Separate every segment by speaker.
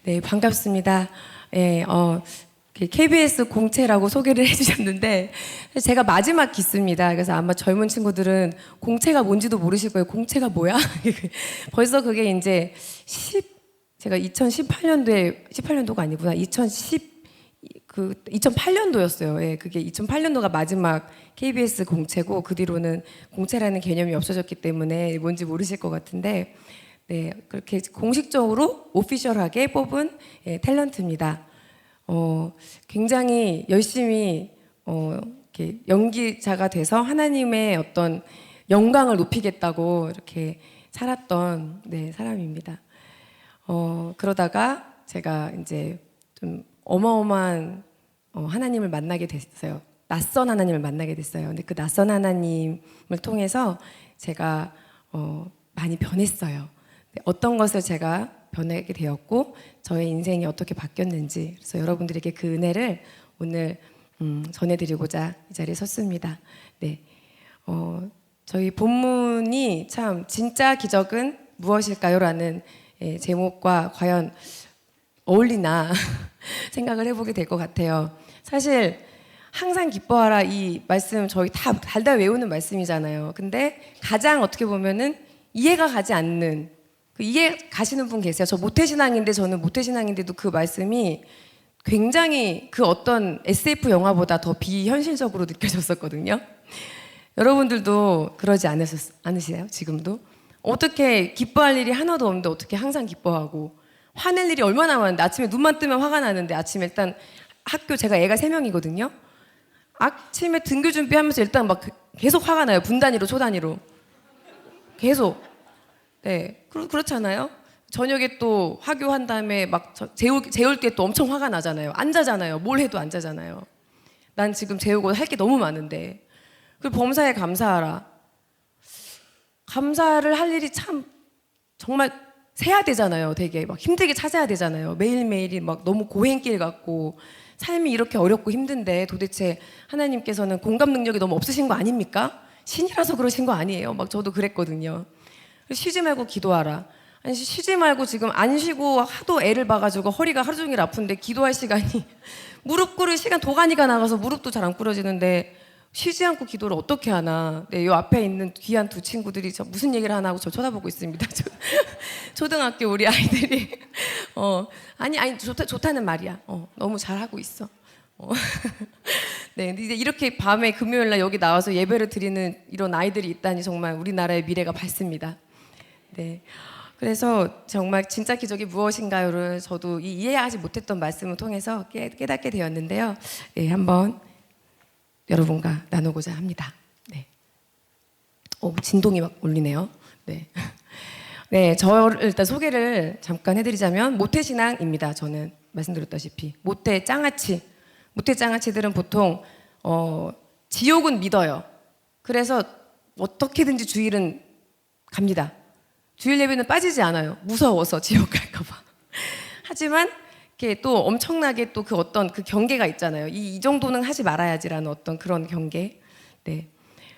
Speaker 1: 네, 반갑습니다. 예, KBS 공채라고 소개를 해주셨는데 제가 마지막 기수입니다. 그래서 아마 젊은 친구들은 공채가 뭔지도 모르실 거예요. 공채가 뭐야? 벌써 그게 이제 제가 2018년도에 18년도가 아니구나. 2008년도였어요. 예, 그게 2008년도가 마지막 KBS 공채고 그 뒤로는 공채라는 개념이 없어졌기 때문에 뭔지 모르실 것 같은데. 네, 그렇게 공식적으로 오피셜하게 뽑은 탤런트입니다. 굉장히 열심히 이렇게 연기자가 돼서 하나님의 어떤 영광을 높이겠다고 이렇게 살았던 사람입니다. 그러다가 제가 이제 좀 어마어마한 하나님을 만나게 됐어요. 낯선 하나님을 만나게 됐어요. 근데 그 낯선 하나님을 통해서 제가 많이 변했어요. 어떤 것을 제가 변하게 되었고 저의 인생이 어떻게 바뀌었는지, 그래서 여러분들에게 그 은혜를 오늘 전해드리고자 이 자리에 섰습니다. 네, 저희 본문이 참 진짜 기적은 무엇일까요? 라는 제목과 과연 어울리나 생각을 해보게 될 것 같아요. 사실 항상 기뻐하라 이 말씀 저희 다 달달 외우는 말씀이잖아요. 근데 가장 어떻게 보면은 이해가 가지 않는, 이해 가시는 분 계세요. 저 모태신앙인데, 저는 모태신앙인데도 그 말씀이 굉장히 그 어떤 SF 영화보다 더 비현실적으로 느껴졌었거든요. 여러분들도 그러지 않으세요? 지금도? 어떻게 기뻐할 일이 하나도 없는데 어떻게 항상 기뻐하고, 화낼 일이 얼마나 많은데 아침에 눈만 뜨면 화가 나는데, 아침에 일단 학교, 제가 애가 3명이거든요. 아침에 등교 준비하면서 일단 막 계속 화가 나요. 분 단위로, 초 단위로. 계속. 네, 그렇잖아요. 저녁에 또 화교한 다음에 막 재울 때 또 엄청 화가 나잖아요. 안 자잖아요. 뭘 해도 안 자잖아요. 난 지금 재우고 할 게 너무 많은데. 그리고 범사에 감사하라. 감사를 할 일이 참 정말 세야 되잖아요. 되게 막 힘들게 찾아야 되잖아요. 매일매일이 막 너무 고행길 같고 삶이 이렇게 어렵고 힘든데 도대체 하나님께서는 공감 능력이 너무 없으신 거 아닙니까? 신이라서 그러신 거 아니에요. 막 저도 그랬거든요. 쉬지 말고 기도하라. 아니, 쉬지 말고 지금 안 쉬고 하도 애를 봐가지고 허리가 하루 종일 아픈데 기도할 시간이 무릎 꿇을 시간 도가니가 나가서 무릎도 잘 안 꿇어지는데 쉬지 않고 기도를 어떻게 하나. 네, 요 앞에 있는 귀한 두 친구들이 저 무슨 얘기를 하나 하고 저 쳐다보고 있습니다. 초등학교 우리 아이들이 아니 좋다는 말이야. 너무 잘하고 있어. 네, 이제 이렇게 밤에 금요일날 여기 나와서 예배를 드리는 이런 아이들이 있다니 정말 우리나라의 미래가 밝습니다. 네, 그래서 정말 진짜 기적이 무엇인가요를 저도 이해하지 못했던 말씀을 통해서 깨닫게 되었는데요. 네, 한번 여러분과 나누고자 합니다. 네, 진동이 막 울리네요. 네, 네, 저를 일단 소개를 잠깐 해드리자면 모태신앙입니다. 저는 말씀드렸다시피 모태짱아치들은 보통 지옥은 믿어요. 그래서 어떻게든지 주일은 갑니다. 주일 예배는 빠지지 않아요. 무서워서 지옥 갈까봐. 하지만 이렇게 또 엄청나게 또 그 어떤 그 경계가 있잖아요. 이 정도는 하지 말아야지라는 어떤 그런 경계. 네.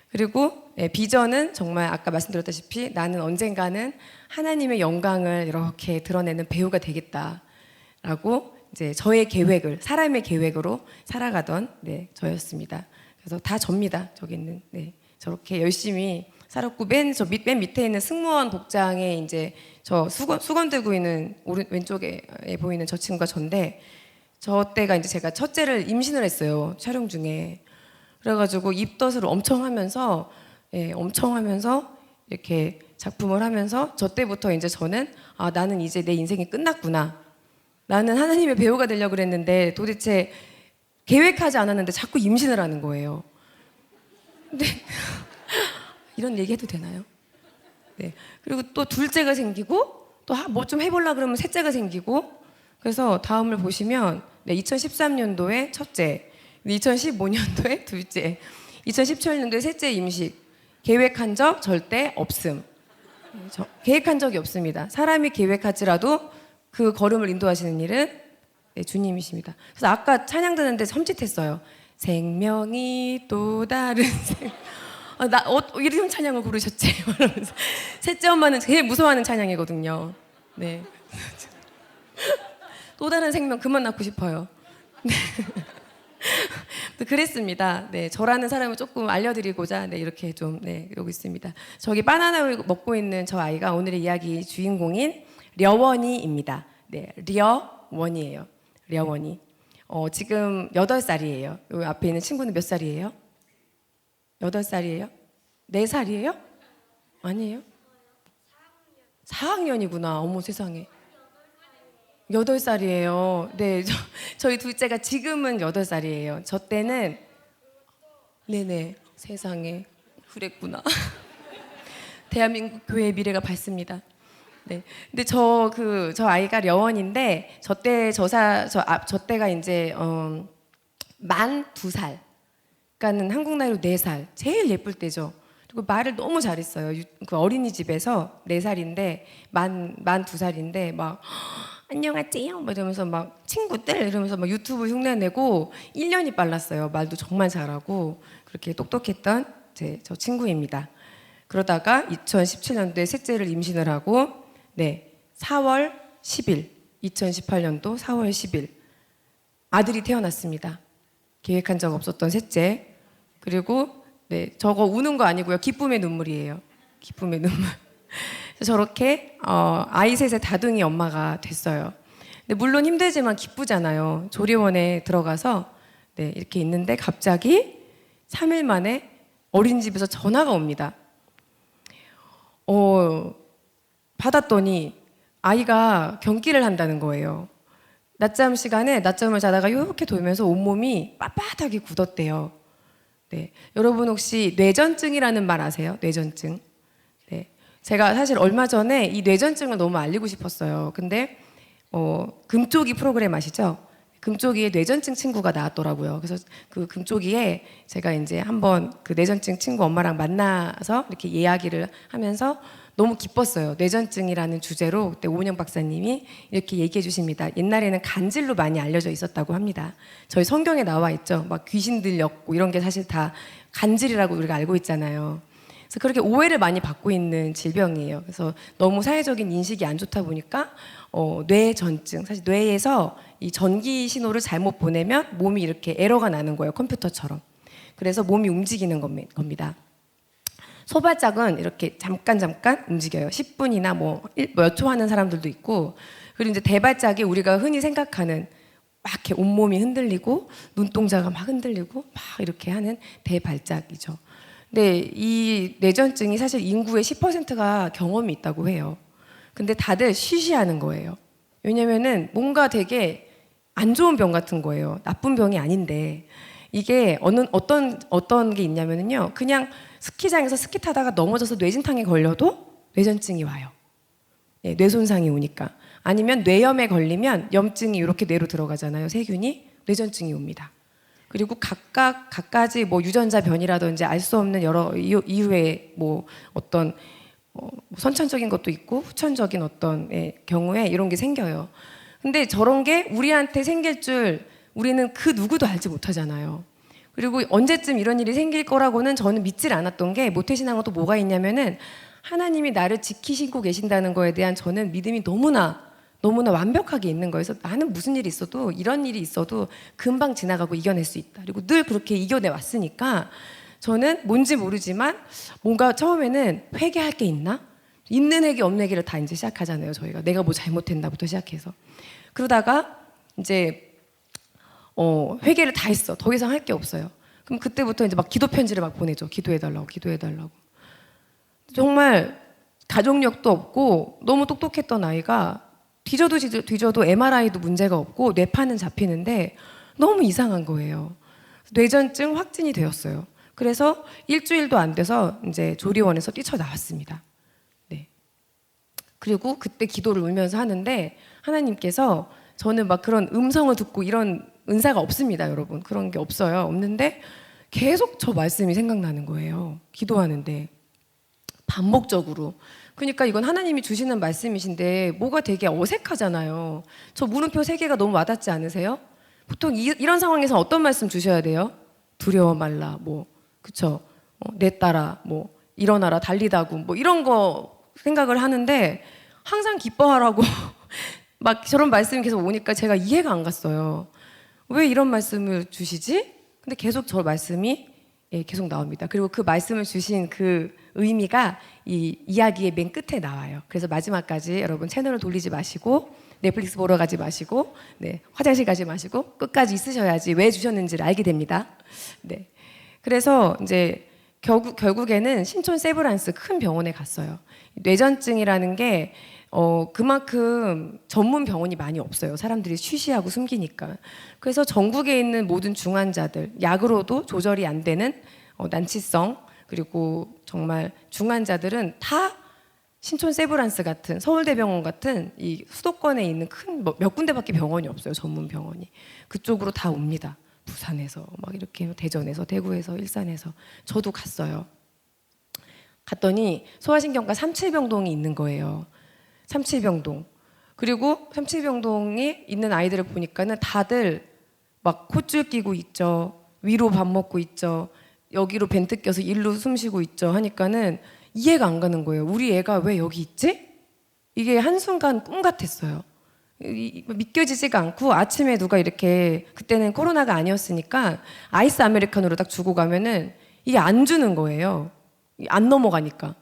Speaker 1: 그리고 비전은 정말 아까 말씀드렸다시피 나는 언젠가는 하나님의 영광을 이렇게 드러내는 배우가 되겠다라고 이제 저의 계획을, 사람의 계획으로 살아가던 저였습니다. 그래서 다 접니다. 저기 있는 저렇게 열심히 살았고 맨 밑에 있는 승무원 복장에 이제 저 수건 들고 있는 왼쪽에 보이는 저 친구가 전데, 저 때가 이제 제가 첫째를 임신을 했어요. 촬영 중에. 그래가지고 입덧을 엄청 하면서 이렇게 작품을 하면서 저 때부터 이제 저는 나는 이제 내 인생이 끝났구나. 나는 하나님의 배우가 되려고 그랬는데 도대체 계획하지 않았는데 자꾸 임신을 하는 거예요. 근데 이런 얘기 해도 되나요? 네. 그리고 또 둘째가 생기고 또 뭐 좀 해보려고 그러면 셋째가 생기고, 그래서 다음을 보시면 2013년도에 첫째, 2015년도에 둘째, 2017년도에 셋째 임식. 계획한 적 절대 없음. 계획한 적이 없습니다. 사람이 계획할지라도 그 걸음을 인도하시는 일은 주님이십니다. 그래서 아까 찬양 듣는데 섬찟했어요. 생명이 또 다른 이런 찬양을 부르셨지? 이러면서. 셋째 엄마는 제일 무서워하는 찬양이거든요. 네. 또 다른 생명 그만 낳고 싶어요. 네. 그랬습니다. 네, 저라는 사람을 조금 알려드리고자 네, 이렇게 좀 네, 이러고 있습니다. 저기 바나나를 먹고 있는 저 아이가 오늘의 이야기 주인공인 려원이입니다. 네, 려원이에요. 려원이. 지금 8살이에요. 요 앞에 있는 친구는 몇 살이에요? 8살이에요? 4살이에요? 아니에요? 4학년이구나. 어머 세상에. 8살이에요. 네, 저희 둘째가 지금은 8살이에요. 저 때는 네네 세상에 그랬구나. 대한민국 교회의 미래가 밝습니다. 네. 근데 저 아이가 려원인데 저 때가 이제 만 2살. 그러니까는 한국 나이로 4살. 제일 예쁠 때죠. 그리고 말을 너무 잘했어요. 그 어린이집에서 4살인데 만 2살인데 막 안녕하세요 막 이러면서 막 친구들 이러면서 막 유튜브 흉내내고 1년이 빨랐어요. 말도 정말 잘하고 그렇게 똑똑했던 저 친구입니다. 그러다가 2017년도에 셋째를 임신을 하고 네 4월 10일 2018년도 4월 10일 아들이 태어났습니다. 계획한 적 없었던 셋째. 그리고 네 저거 우는 거 아니고요. 기쁨의 눈물이에요. 기쁨의 눈물. 저렇게 아이 셋의 다둥이 엄마가 됐어요. 근데 물론 힘들지만 기쁘잖아요. 조리원에 들어가서 네, 이렇게 있는데 갑자기 3일 만에 어린이집에서 전화가 옵니다. 받았더니 아이가 경기를 한다는 거예요. 낮잠 시간에 낮잠을 자다가 이렇게 돌면서 온몸이 빳빳하게 굳었대요. 네, 여러분 혹시 뇌전증이라는 말 아세요? 뇌전증. 네, 제가 사실 얼마 전에 이 뇌전증을 너무 알리고 싶었어요. 근데 금쪽이 프로그램 아시죠? 금쪽이에 뇌전증 친구가 나왔더라고요. 그래서 그 금쪽이에 제가 이제 한번 그 뇌전증 친구 엄마랑 만나서 이렇게 이야기를 하면서 너무 기뻤어요. 뇌전증이라는 주제로 그때 오은영 박사님이 이렇게 얘기해 주십니다. 옛날에는 간질로 많이 알려져 있었다고 합니다. 저희 성경에 나와 있죠. 막 귀신 들렸고 이런 게 사실 다 간질이라고 우리가 알고 있잖아요. 그래서 그렇게 오해를 많이 받고 있는 질병이에요. 그래서 너무 사회적인 인식이 안 좋다 보니까 뇌전증, 사실 뇌에서 이 전기 신호를 잘못 보내면 몸이 이렇게 에러가 나는 거예요. 컴퓨터처럼. 그래서 몸이 움직이는 겁니다. 소발작은 이렇게 잠깐 움직여요. 10분이나 뭐 몇 초 하는 사람들도 있고, 그리고 이제 대발작이 우리가 흔히 생각하는 막 이렇게 온몸이 흔들리고 눈동자가 막 흔들리고 막 이렇게 하는 대발작이죠. 근데 이 뇌전증이 사실 인구의 10%가 경험이 있다고 해요. 근데 다들 쉬쉬하는 거예요. 왜냐면은 뭔가 되게 안 좋은 병 같은 거예요. 나쁜 병이 아닌데 이게 어떤 게 있냐면요. 그냥 스키장에서 스키 타다가 넘어져서 뇌진탕에 걸려도 뇌전증이 와요. 네, 뇌 손상이 오니까. 아니면 뇌염에 걸리면 염증이 이렇게 뇌로 들어가잖아요. 세균이 뇌전증이 옵니다. 그리고 각가지 뭐 유전자 변이라든지 알 수 없는 여러 이후에 뭐 어떤 선천적인 것도 있고 후천적인 어떤 경우에 이런 게 생겨요. 근데 저런 게 우리한테 생길 줄 우리는 그 누구도 알지 못하잖아요. 그리고 언제쯤 이런 일이 생길 거라고는 저는 믿질 않았던 게 모태신앙은 또 뭐가 있냐면은 하나님이 나를 지키시고 계신다는 거에 대한 저는 믿음이 너무나 완벽하게 있는 거예요. 그래서 나는 무슨 일이 있어도 이런 일이 있어도 금방 지나가고 이겨낼 수 있다. 그리고 늘 그렇게 이겨내 왔으니까 저는 뭔지 모르지만 뭔가 처음에는 회개할 게 있나? 있는 회개 없는 회개를 다 이제 시작하잖아요. 저희가 내가 뭐 잘못했나부터 시작해서 그러다가 이제 회개를 다 했어. 더 이상 할 게 없어요. 그럼 그때부터 이제 막 기도 편지를 막 보내죠. 기도해달라고. 정말 가족력도 없고 너무 똑똑했던 아이가 뒤져도 MRI도 문제가 없고 뇌파는 잡히는데 너무 이상한 거예요. 뇌전증 확진이 되었어요. 그래서 일주일도 안 돼서 이제 조리원에서 뛰쳐나왔습니다. 네. 그리고 그때 기도를 울면서 하는데 하나님께서 저는 막 그런 음성을 듣고 이런 은사가 없습니다, 여러분. 그런 게 없어요. 없는데 계속 저 말씀이 생각나는 거예요. 기도하는데 반복적으로. 그러니까 이건 하나님이 주시는 말씀이신데 뭐가 되게 어색하잖아요. 저 물음표 3개가 너무 와닿지 않으세요? 보통 이런 상황에서 어떤 말씀 주셔야 돼요? 두려워 말라, 뭐 그쵸? 내 딸아, 뭐 일어나라, 달리다구, 뭐 이런 거 생각을 하는데 항상 기뻐하라고 막 저런 말씀이 계속 오니까 제가 이해가 안 갔어요. 왜 이런 말씀을 주시지? 근데 계속 저 말씀이 계속 나옵니다. 그리고 그 말씀을 주신 그 의미가 이 이야기의 맨 끝에 나와요. 그래서 마지막까지 여러분 채널을 돌리지 마시고 넷플릭스 보러 가지 마시고 화장실 가지 마시고 끝까지 있으셔야지 왜 주셨는지를 알게 됩니다. 네. 그래서 이제 결국에는 신촌 세브란스 큰 병원에 갔어요. 뇌전증이라는 게 그만큼 전문 병원이 많이 없어요. 사람들이 쉬쉬하고 숨기니까. 그래서 전국에 있는 모든 중환자들, 약으로도 조절이 안 되는 난치성, 그리고 정말 중환자들은 다 신촌 세브란스 같은 서울대병원 같은 이 수도권에 있는 큰 몇 군데밖에 병원이 없어요. 전문 병원이. 그쪽으로 다 옵니다. 부산에서 막 이렇게 대전에서 대구에서 일산에서 저도 갔어요. 갔더니 소아신경과 삼칠병동이 있는 거예요. 삼칠병동. 그리고 삼칠병동이 있는 아이들을 보니까는 다들 막 콧줄 끼고 있죠. 위로 밥 먹고 있죠. 여기로 벤트 껴서 일로 숨 쉬고 있죠. 하니까는 이해가 안 가는 거예요. 우리 애가 왜 여기 있지? 이게 한순간 꿈 같았어요. 믿겨지지가 않고 아침에 누가 이렇게 그때는 코로나가 아니었으니까 아이스 아메리카노로 딱 주고 가면은 이게 안 주는 거예요. 안 넘어가니까.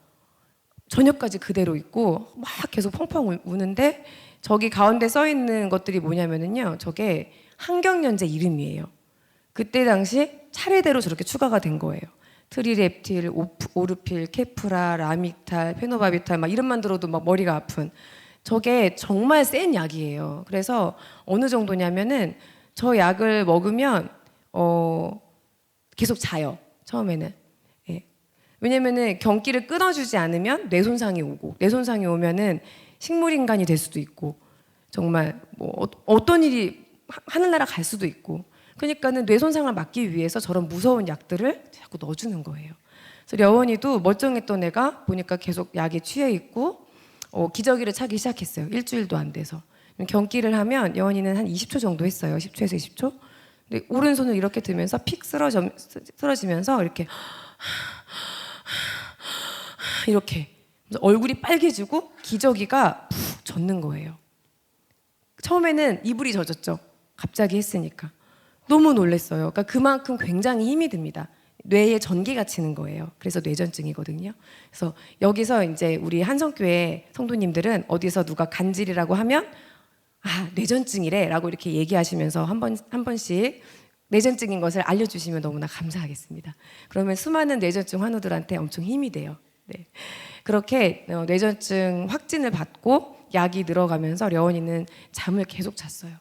Speaker 1: 저녁까지 그대로 있고 막 계속 펑펑 우는데 저기 가운데 써 있는 것들이 뭐냐면은요. 저게 항경련제 이름이에요. 그때 당시 차례대로 저렇게 추가가 된 거예요. 트리렙틸, 오르필, 케프라, 라미탈, 페노바비탈 막 이름만 들어도 막 머리가 아픈 저게 정말 센 약이에요. 그래서 어느 정도냐면은 저 약을 먹으면 계속 자요. 처음에는. 왜냐면은 경기를 끊어주지 않으면 뇌손상이 오고 뇌손상이 오면은 식물인간이 될 수도 있고 정말 뭐 어떤 일이 하늘나라 갈 수도 있고 그러니까는 뇌손상을 막기 위해서 저런 무서운 약들을 자꾸 넣어주는 거예요. 그래서 려원이도 멀쩡했던 애가 보니까 계속 약에 취해 있고 기저귀를 차기 시작했어요. 일주일도 안 돼서. 경기를 하면 려원이는 한 20초 정도 했어요. 10초에서 20초. 근데 오른손을 이렇게 들면서 픽 쓰러지면서 이렇게 얼굴이 빨개지고 기저귀가 푹 젖는 거예요. 처음에는 이불이 젖었죠. 갑자기 했으니까. 너무 놀랐어요. 그러니까 그만큼 굉장히 힘이 듭니다. 뇌에 전기가 치는 거예요. 그래서 뇌전증이거든요. 그래서 여기서 이제 우리 한성교회 성도님들은 어디서 누가 간질이라고 하면 뇌전증이래라고 이렇게 얘기하시면서 한 번씩 뇌전증인 것을 알려주시면 너무나 감사하겠습니다. 그러면 수많은 뇌전증 환우들한테 엄청 힘이 돼요. 네. 그렇게 뇌전증 확진을 받고 약이 늘어가면서 려원이는 잠을 계속 잤어요.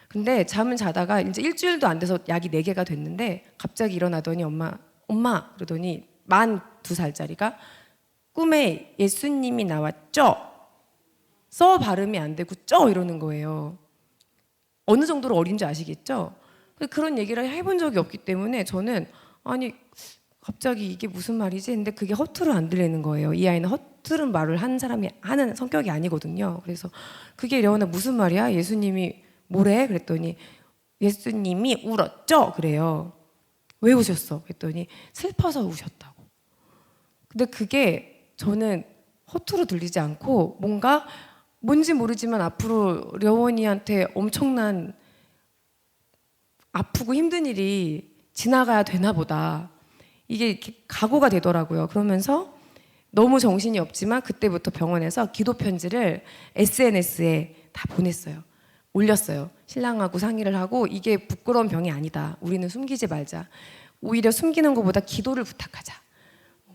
Speaker 1: 근데 잠은 자다가 이제 일주일도 안 돼서 약이 4개가 됐는데 갑자기 일어나더니 엄마 그러더니 만 2살짜리가 꿈에 예수님이 나왔죠? 써 발음이 안 되고 쩌 이러는 거예요. 어느 정도로 어린지 아시겠죠? 그런 얘기를 해본 적이 없기 때문에 저는 아니 갑자기 이게 무슨 말이지? 근데 그게 허투루 안 들리는 거예요. 이 아이는 허투루 말을 하는 사람이 하는 성격이 아니거든요. 그래서 그게 려원아 무슨 말이야? 예수님이 뭐래? 그랬더니 예수님이 울었죠? 그래요. 왜 우셨어? 그랬더니 슬퍼서 우셨다고. 근데 그게 저는 허투루 들리지 않고 뭔지 모르지만 앞으로 려원이한테 엄청난 아프고 힘든 일이 지나가야 되나 보다. 이게 이렇게 각오가 되더라고요. 그러면서 너무 정신이 없지만 그때부터 병원에서 기도 편지를 SNS에 다 보냈어요. 올렸어요. 신랑하고 상의를 하고 이게 부끄러운 병이 아니다. 우리는 숨기지 말자. 오히려 숨기는 것보다 기도를 부탁하자.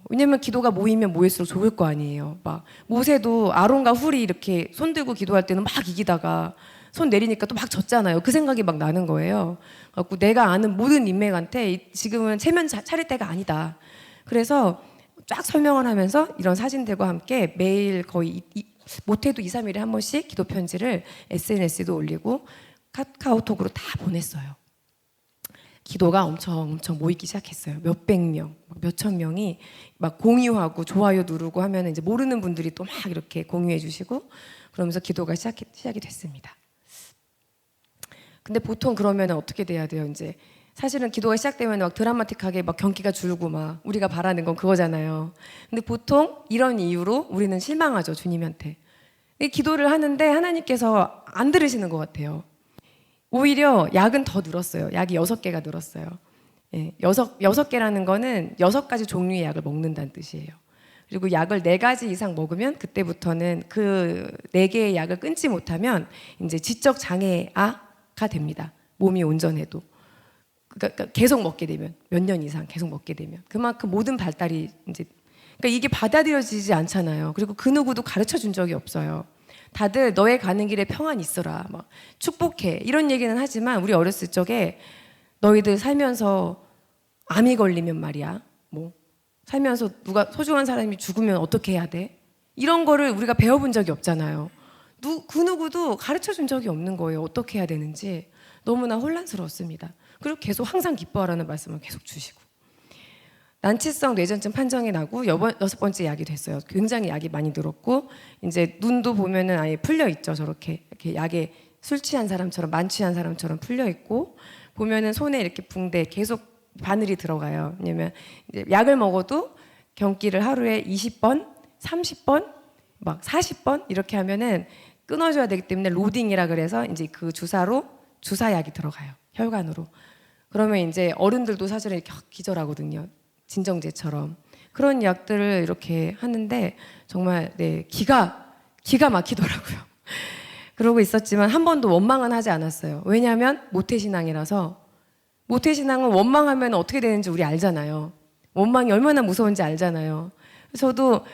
Speaker 1: 왜냐면 기도가 모이면 모일수록 좋을 거 아니에요. 막 모세도 아론과 훌이 이렇게 손 들고 기도할 때는 막 이기다가 손 내리니까 또 막 졌잖아요. 그 생각이 막 나는 거예요. 그래서 내가 아는 모든 인맥한테 지금은 체면 차릴 때가 아니다. 그래서 쫙 설명을 하면서 이런 사진들과 함께 매일 거의 못해도 2, 3일에 한 번씩 기도 편지를 SNS에도 올리고 카카오톡으로 다 보냈어요. 기도가 엄청 모이기 시작했어요. 몇백 명, 몇천 명이 막 공유하고 좋아요 누르고 하면 이제 모르는 분들이 또 막 이렇게 공유해 주시고 그러면서 기도가 시작이 됐습니다. 근데 보통 그러면 어떻게 돼야 돼요? 이제 사실은 기도가 시작되면 막 드라마틱하게 막 경기가 줄고 막 우리가 바라는 건 그거잖아요. 근데 보통 이런 이유로 우리는 실망하죠, 주님한테. 이 기도를 하는데 하나님께서 안 들으시는 것 같아요. 오히려 약은 더 늘었어요. 약이 6개가 늘었어요. 예, 여섯 개라는 거는 6가지 종류의 약을 먹는다는 뜻이에요. 그리고 약을 4가지 이상 먹으면 그때부터는 그 4개의 약을 끊지 못하면 이제 지적 장애아가 됩니다. 몸이 온전해도. 그러니까 계속 먹게 되면 몇 년 이상 계속 먹게 되면 그만큼 모든 발달이 이제 그러니까 이게 받아들여지지 않잖아요. 그리고 그 누구도 가르쳐 준 적이 없어요. 다들 너의 가는 길에 평안 있어라, 막 축복해 이런 얘기는 하지만 우리 어렸을 적에 너희들 살면서 암이 걸리면 말이야, 뭐 살면서 누가 소중한 사람이 죽으면 어떻게 해야 돼? 이런 거를 우리가 배워본 적이 없잖아요. 그 누구도 가르쳐 준 적이 없는 거예요. 어떻게 해야 되는지 너무나 혼란스러웠습니다. 그리고 계속 항상 기뻐하라는 말씀을 계속 주시고 난치성 뇌전증 판정이 나고 6번째 약이 됐어요. 굉장히 약이 많이 늘었고 이제 눈도 보면은 아예 풀려 있죠. 저렇게 이렇게 약에 술 취한 사람처럼 만취한 사람처럼 풀려 있고 보면은 손에 이렇게 붕대 계속 바늘이 들어가요. 왜냐면 이제 약을 먹어도 경기를 하루에 20번, 30번, 막 40번 이렇게 하면은 끊어줘야 되기 때문에 로딩이라 그래서 이제 그 주사로 주사약이 들어가요. 혈관으로. 그러면 이제 어른들도 사실은 이렇게 기절하거든요. 진정제처럼. 그런 약들을 이렇게 하는데 정말 네, 기가 막히더라고요. 그러고 있었지만 한 번도 원망은 하지 않았어요. 왜냐하면 모태신앙이라서 모태신앙은 원망하면 어떻게 되는지 우리 알잖아요. 원망이 얼마나 무서운지 알잖아요. 저도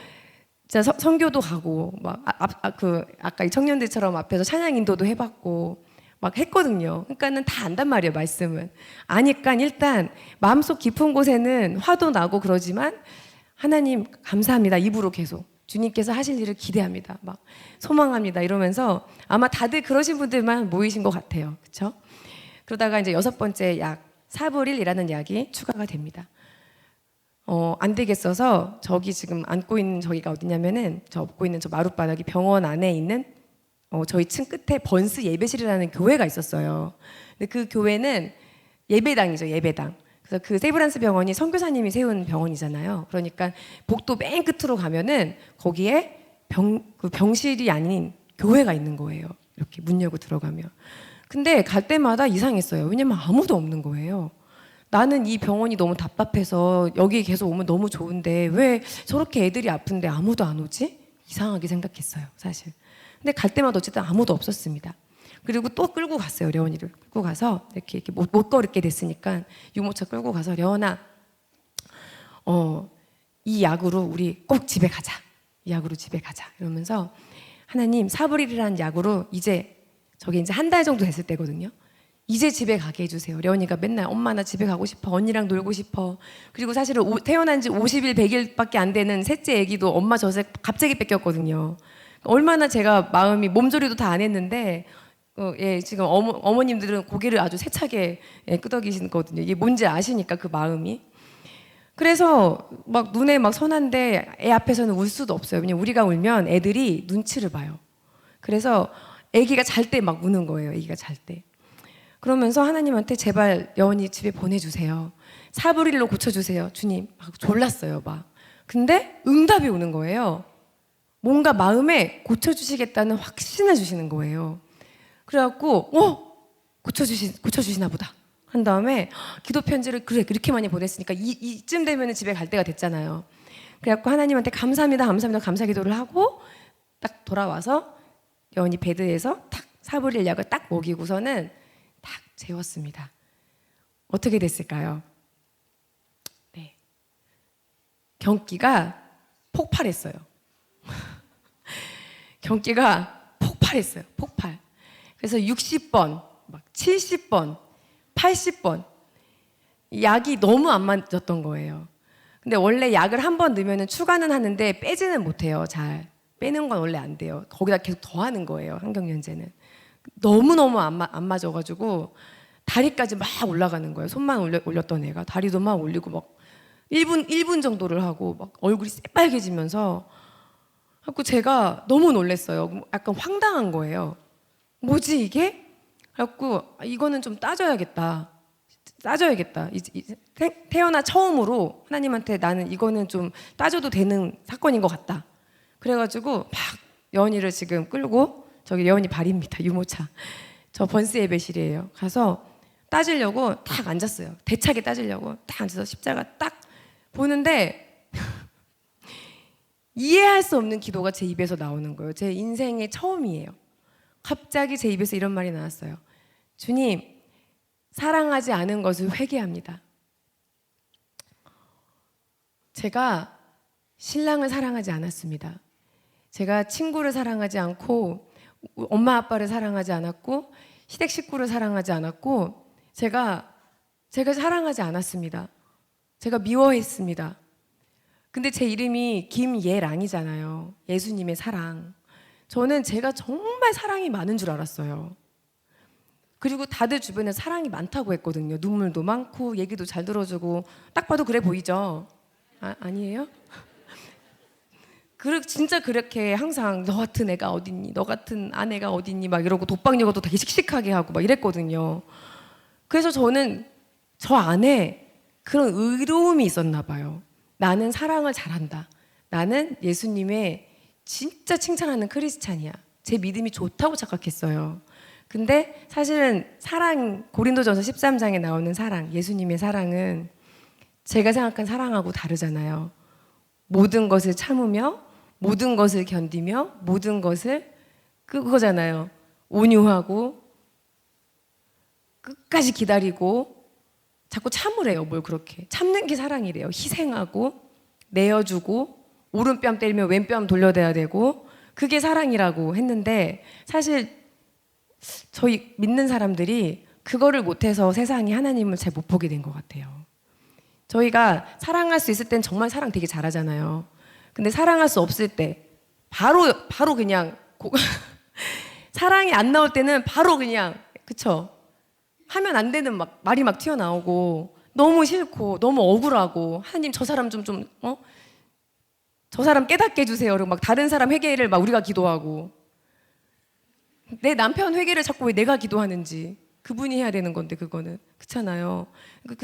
Speaker 1: 진짜 선교도 가고 막 아까 이 청년들처럼 앞에서 찬양 인도도 해봤고 막 했거든요. 그러니까는 다 안단 말이에요, 말씀은. 아니까 일단 마음속 깊은 곳에는 화도 나고 그러지만 하나님 감사합니다. 입으로 계속 주님께서 하실 일을 기대합니다. 막 소망합니다. 이러면서 아마 다들 그러신 분들만 모이신 것 같아요. 그렇죠? 그러다가 이제 6번째 약 사브릴이라는 약이 추가가 됩니다. 안 되겠어서 저기 지금 앉고 있는 저기가 어디냐면은 저 업고 있는 저 마룻바닥이 병원 안에 있는 저희 층 끝에 번스 예배실이라는 교회가 있었어요. 근데 그 교회는 예배당이죠, 예배당. 그래서 그 세브란스 병원이 선교사님이 세운 병원이잖아요. 그러니까 복도 맨 끝으로 가면은 거기에 그 병실이 아닌 교회가 있는 거예요. 이렇게 문 열고 들어가면. 근데 갈 때마다 이상했어요. 왜냐면 아무도 없는 거예요. 나는 이 병원이 너무 답답해서 여기 계속 오면 너무 좋은데 왜 저렇게 애들이 아픈데 아무도 안 오지? 이상하게 생각했어요, 사실. 근데 갈 때마다 어쨌든 아무도 없었습니다. 그리고 또 끌고 갔어요. 려원이를 끌고 가서 이렇게 못 걸게 됐으니까 유모차 끌고 가서 려원아, 이 약으로 우리 꼭 집에 가자. 이 약으로 집에 가자. 이러면서 하나님 사브릴이라는 약으로 이제 저게 이제 한 달 정도 됐을 때거든요. 이제 집에 가게 해주세요. 려원이가 맨날 엄마 나 집에 가고 싶어. 언니랑 놀고 싶어. 그리고 사실은 태어난 지 50일, 100일밖에 안 되는 셋째 아기도 엄마 젖에 갑자기 뺏겼거든요. 얼마나 제가 마음이 몸조리도 다 안 했는데 예, 지금 어머님들은 고개를 아주 세차게 끄덕이시거든요. 이게 뭔지 아시니까 그 마음이. 그래서 막 눈에 막 선한데 애 앞에서는 울 수도 없어요. 왜냐면 우리가 울면 애들이 눈치를 봐요. 그래서 아기가 잘 때 막 우는 거예요. 아기가 잘 때. 그러면서 하나님한테 제발 여원이 집에 보내주세요. 사브릴로 고쳐주세요. 주님. 막 졸랐어요. 막. 근데 응답이 오는 거예요. 뭔가 마음에 고쳐주시겠다는 확신을 주시는 거예요. 그래갖고 고쳐주시나 보다 한 다음에 기도 편지를 그렇게 많이 보냈으니까 이쯤 되면 집에 갈 때가 됐잖아요. 그래갖고 하나님한테 감사합니다 감사 기도를 하고 딱 돌아와서 여원이 베드에서 딱 사브릴 약을 딱 먹이고서는 딱 재웠습니다. 어떻게 됐을까요? 네, 경기가 폭발했어요. 경기가 폭발했어요. 폭발. 그래서 60번, 막 70번, 80번 약이 너무 안 맞았던 거예요. 근데 원래 약을 한 번 넣으면 추가는 하는데 빼지는 못해요. 잘 빼는 건 원래 안 돼요. 거기다 계속 더하는 거예요. 항경련제는 너무너무 안 맞아가지고 다리까지 막 올라가는 거예요. 손만 올렸던 애가 다리도 막 올리고 막 1분 정도를 하고 막 얼굴이 새빨개지면서 그래서 제가 너무 놀랐어요. 약간 황당한 거예요. 뭐지 이게? 그래갖고 이거는 좀 따져야겠다. 태어나 처음으로 하나님한테 나는 이거는 좀 따져도 되는 사건인 것 같다. 그래가지고 막 여원이를 지금 끌고 저기 여원이 발입니다. 유모차. 저 번스 예배실이에요. 가서 따지려고 딱 앉았어요. 대차게 따지려고 딱 앉아서 십자가 딱 보는데 이해할 수 없는 기도가 제 입에서 나오는 거예요. 제 인생의 처음이에요. 갑자기 제 입에서 이런 말이 나왔어요. 주님, 사랑하지 않은 것을 회개합니다. 제가 신랑을 사랑하지 않았습니다. 제가 친구를 사랑하지 않고 엄마 아빠를 사랑하지 않았고 시댁 식구를 사랑하지 않았고 제가 사랑하지 않았습니다. 제가 미워했습니다. 근데 제 이름이 김예랑이잖아요. 예수님의 사랑. 저는 제가 정말 사랑이 많은 줄 알았어요. 그리고 다들 주변에 사랑이 많다고 했거든요. 눈물도 많고 얘기도 잘 들어주고 딱 봐도 그래 보이죠? 아니에요? 진짜 그렇게 항상 너 같은 애가 어딨니? 너 같은 아내가 어딨니? 막 이러고 독박역어도 되게 씩씩하게 하고 막 이랬거든요. 그래서 저는 저 안에 그런 의로움이 있었나 봐요. 나는 사랑을 잘한다. 나는 예수님의 진짜 칭찬하는 크리스찬이야. 제 믿음이 좋다고 착각했어요. 근데 사실은 사랑, 고린도전서 13장에 나오는 사랑, 예수님의 사랑은 제가 생각한 사랑하고 다르잖아요. 모든 것을 참으며 모든 것을 견디며 모든 것을 그거잖아요. 온유하고 끝까지 기다리고 자꾸 참으래요. 뭘 그렇게 참는 게 사랑이래요. 희생하고 내어주고 오른뺨 때리면 왼뺨 돌려대야 되고 그게 사랑이라고 했는데 사실 저희 믿는 사람들이 그거를 못해서 세상이 하나님을 잘 못 보게 된 것 같아요. 저희가 사랑할 수 있을 땐 정말 사랑 되게 잘하잖아요. 근데 사랑할 수 없을 때 바로 그냥 사랑이 안 나올 때는 바로 그냥 그쵸? 하면 안 되는 말이 막 튀어나오고 너무 싫고 너무 억울하고 하나님 저 사람 저 사람 깨닫게 해주세요. 그리고 막 다른 사람 회개를 막 우리가 기도하고 내 남편 회개를 자꾸 왜 내가 기도하는지 그분이 해야 되는 건데 그거는 그렇잖아요.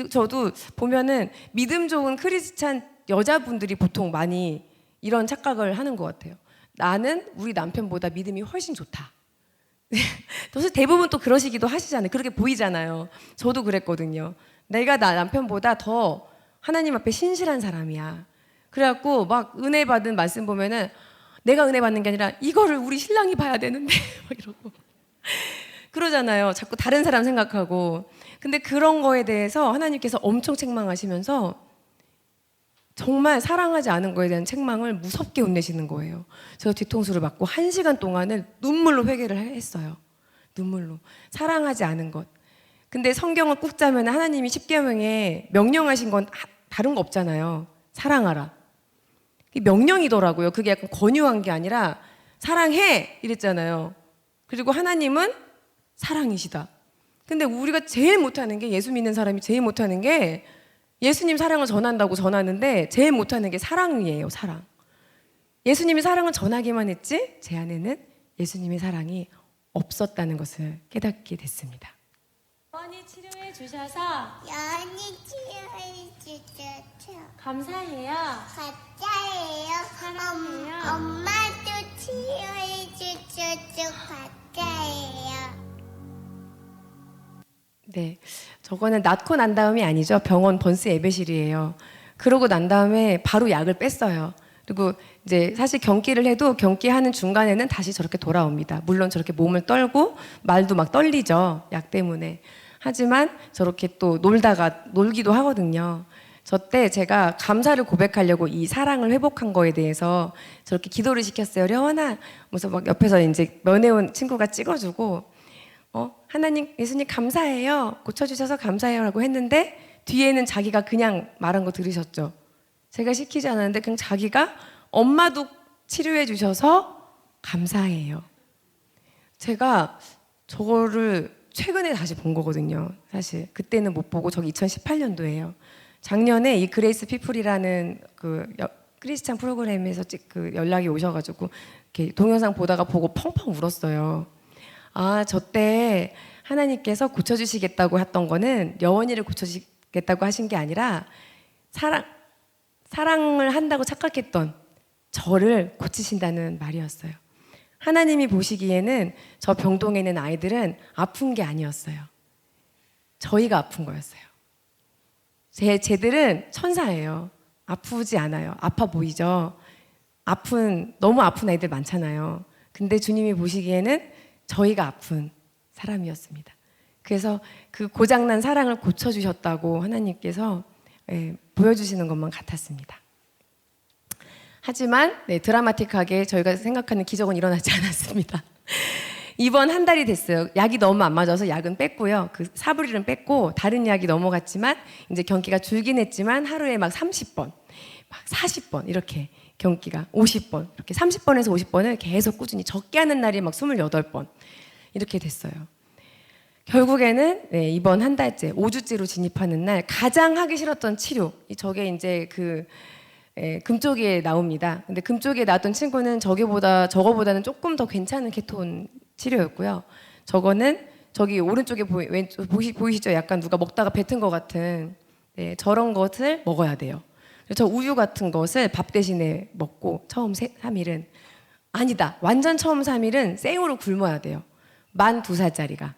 Speaker 1: 저도 보면은 믿음 좋은 크리스찬 여자분들이 보통 많이 이런 착각을 하는 것 같아요. 나는 우리 남편보다 믿음이 훨씬 좋다. 사실 대부분 또 그러시기도 하시잖아요. 그렇게 보이잖아요. 저도 그랬거든요. 내가 나 남편보다 더 하나님 앞에 신실한 사람이야. 그래갖고 막 은혜 받은 말씀 보면은 내가 은혜 받는 게 아니라 이거를 우리 신랑이 봐야 되는데 막 이러고 그러잖아요. 자꾸 다른 사람 생각하고. 근데 그런 거에 대해서 하나님께서 엄청 책망하시면서 정말 사랑하지 않은 거에 대한 책망을 무섭게 혼내시는 거예요. 저 뒤통수를 맞고 1시간 동안을 눈물로 회개를 했어요. 눈물로. 사랑하지 않은 것. 근데 성경을 꾹 짜면 하나님이 십계명에 명령하신 건 다른 거 없잖아요. 사랑하라. 명령이더라고요. 그게 약간 권유한 게 아니라 사랑해 이랬잖아요. 그리고 하나님은 사랑이시다. 근데 우리가 제일 못하는 게 예수 믿는 사람이 제일 못하는 게 예수님 사랑을 전한다고 전하는데 제일 못하는 게 사랑이에요. 사랑. 예수님이 사랑을 전하기만 했지 제 안에는 예수님의 사랑이 없었다는 것을 깨닫게 됐습니다.
Speaker 2: 여원이 치료해 주셔서
Speaker 3: 연이 치료해 주셔서
Speaker 2: 감사해요.
Speaker 3: 감사해요.
Speaker 2: 사랑해요.
Speaker 3: 엄마도 치료해 주셔서 감사해요.
Speaker 1: 네, 저거는 낳고 난 다음이 아니죠. 병원 번스 예배실이에요. 그러고 난 다음에 바로 약을 뺐어요. 그리고 이제 사실 경기를 해도 경기하는 중간에는 다시 저렇게 돌아옵니다. 물론 저렇게 몸을 떨고 말도 막 떨리죠. 약 때문에. 하지만 저렇게 또 놀기도 하거든요. 저 때 제가 감사를 고백하려고 이 사랑을 회복한 거에 대해서 저렇게 기도를 시켰어요. 려원아, 그래서 막 옆에서 이제 면회온 친구가 찍어주고 하나님, 예수님 감사해요. 고쳐주셔서 감사해요라고 했는데 뒤에는 자기가 그냥 말한 거 들으셨죠? 제가 시키지 않았는데 그냥 자기가 엄마도 치료해 주셔서 감사해요. 제가 저거를 최근에 다시 본 거거든요. 사실 그때는 못 보고 저기 2018년도예요. 작년에 이 그레이스 피플이라는 그 크리스찬 프로그램에서 그 연락이 오셔가지고 이렇게 동영상 보다가 보고 펑펑 울었어요. 아, 저 때 하나님께서 고쳐주시겠다고 했던 거는 여원이를 고쳐주시겠다고 하신 게 아니라 사랑을 한다고 착각했던 저를 고치신다는 말이었어요. 하나님이 보시기에는 저 병동에 있는 아이들은 아픈 게 아니었어요. 저희가 아픈 거였어요. 쟤들은 천사예요. 아프지 않아요. 아파 보이죠? 너무 아픈 아이들 많잖아요. 근데 주님이 보시기에는 저희가 아픈 사람이었습니다. 그래서 그 고장난 사랑을 고쳐주셨다고 하나님께서 보여주시는 것만 같았습니다. 하지만 드라마틱하게 저희가 생각하는 기적은 일어나지 않았습니다. 입원 한 달이 됐어요. 약이 너무 안 맞아서 약은 뺐고요. 그 사부리는 뺐고 다른 약이 넘어갔지만 이제 경기가 줄긴 했지만 하루에 막 30번, 막 40번 이렇게 경기가 50번 이렇게 30번에서 50번을 계속 꾸준히 적게 하는 날이 막 28번 이렇게 됐어요. 결국에는 이번 한 달째 5주째로 진입하는 날 가장 하기 싫었던 치료 저게 이제 금쪽이에 나옵니다. 근데 금쪽이에 나왔던 친구는 저거보다는 조금 더 괜찮은 케톤 치료였고요. 저거는 저기 오른쪽에 보이시죠? 약간 누가 먹다가 뱉은 것 같은 저런 것을 먹어야 돼요. 저 우유 같은 것을 밥 대신에 먹고 처음 3일은 아니다. 완전 처음 3일은 생으로 굶어야 돼요. 만 2살짜리가.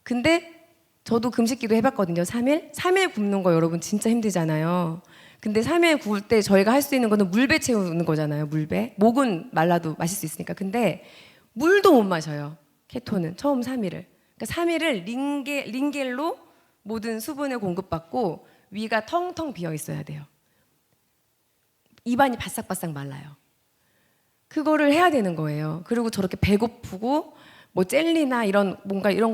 Speaker 1: 근데 저도 금식기도 해봤거든요. 3일? 3일 굶는 거 여러분 진짜 힘들잖아요. 근데 3일 구울 때 저희가 할 수 있는 거는 물배 채우는 거잖아요. 물배. 목은 말라도 마실 수 있으니까. 근데 물도 못 마셔요. 케톤은 처음 3일을. 그러니까 3일을 링겔로 모든 수분을 공급받고 위가 텅텅 비어 있어야 돼요. 입안이 바싹바싹 말라요. 그거를 해야 되는 거예요. 그리고 저렇게 배고프고 뭐 젤리나 이런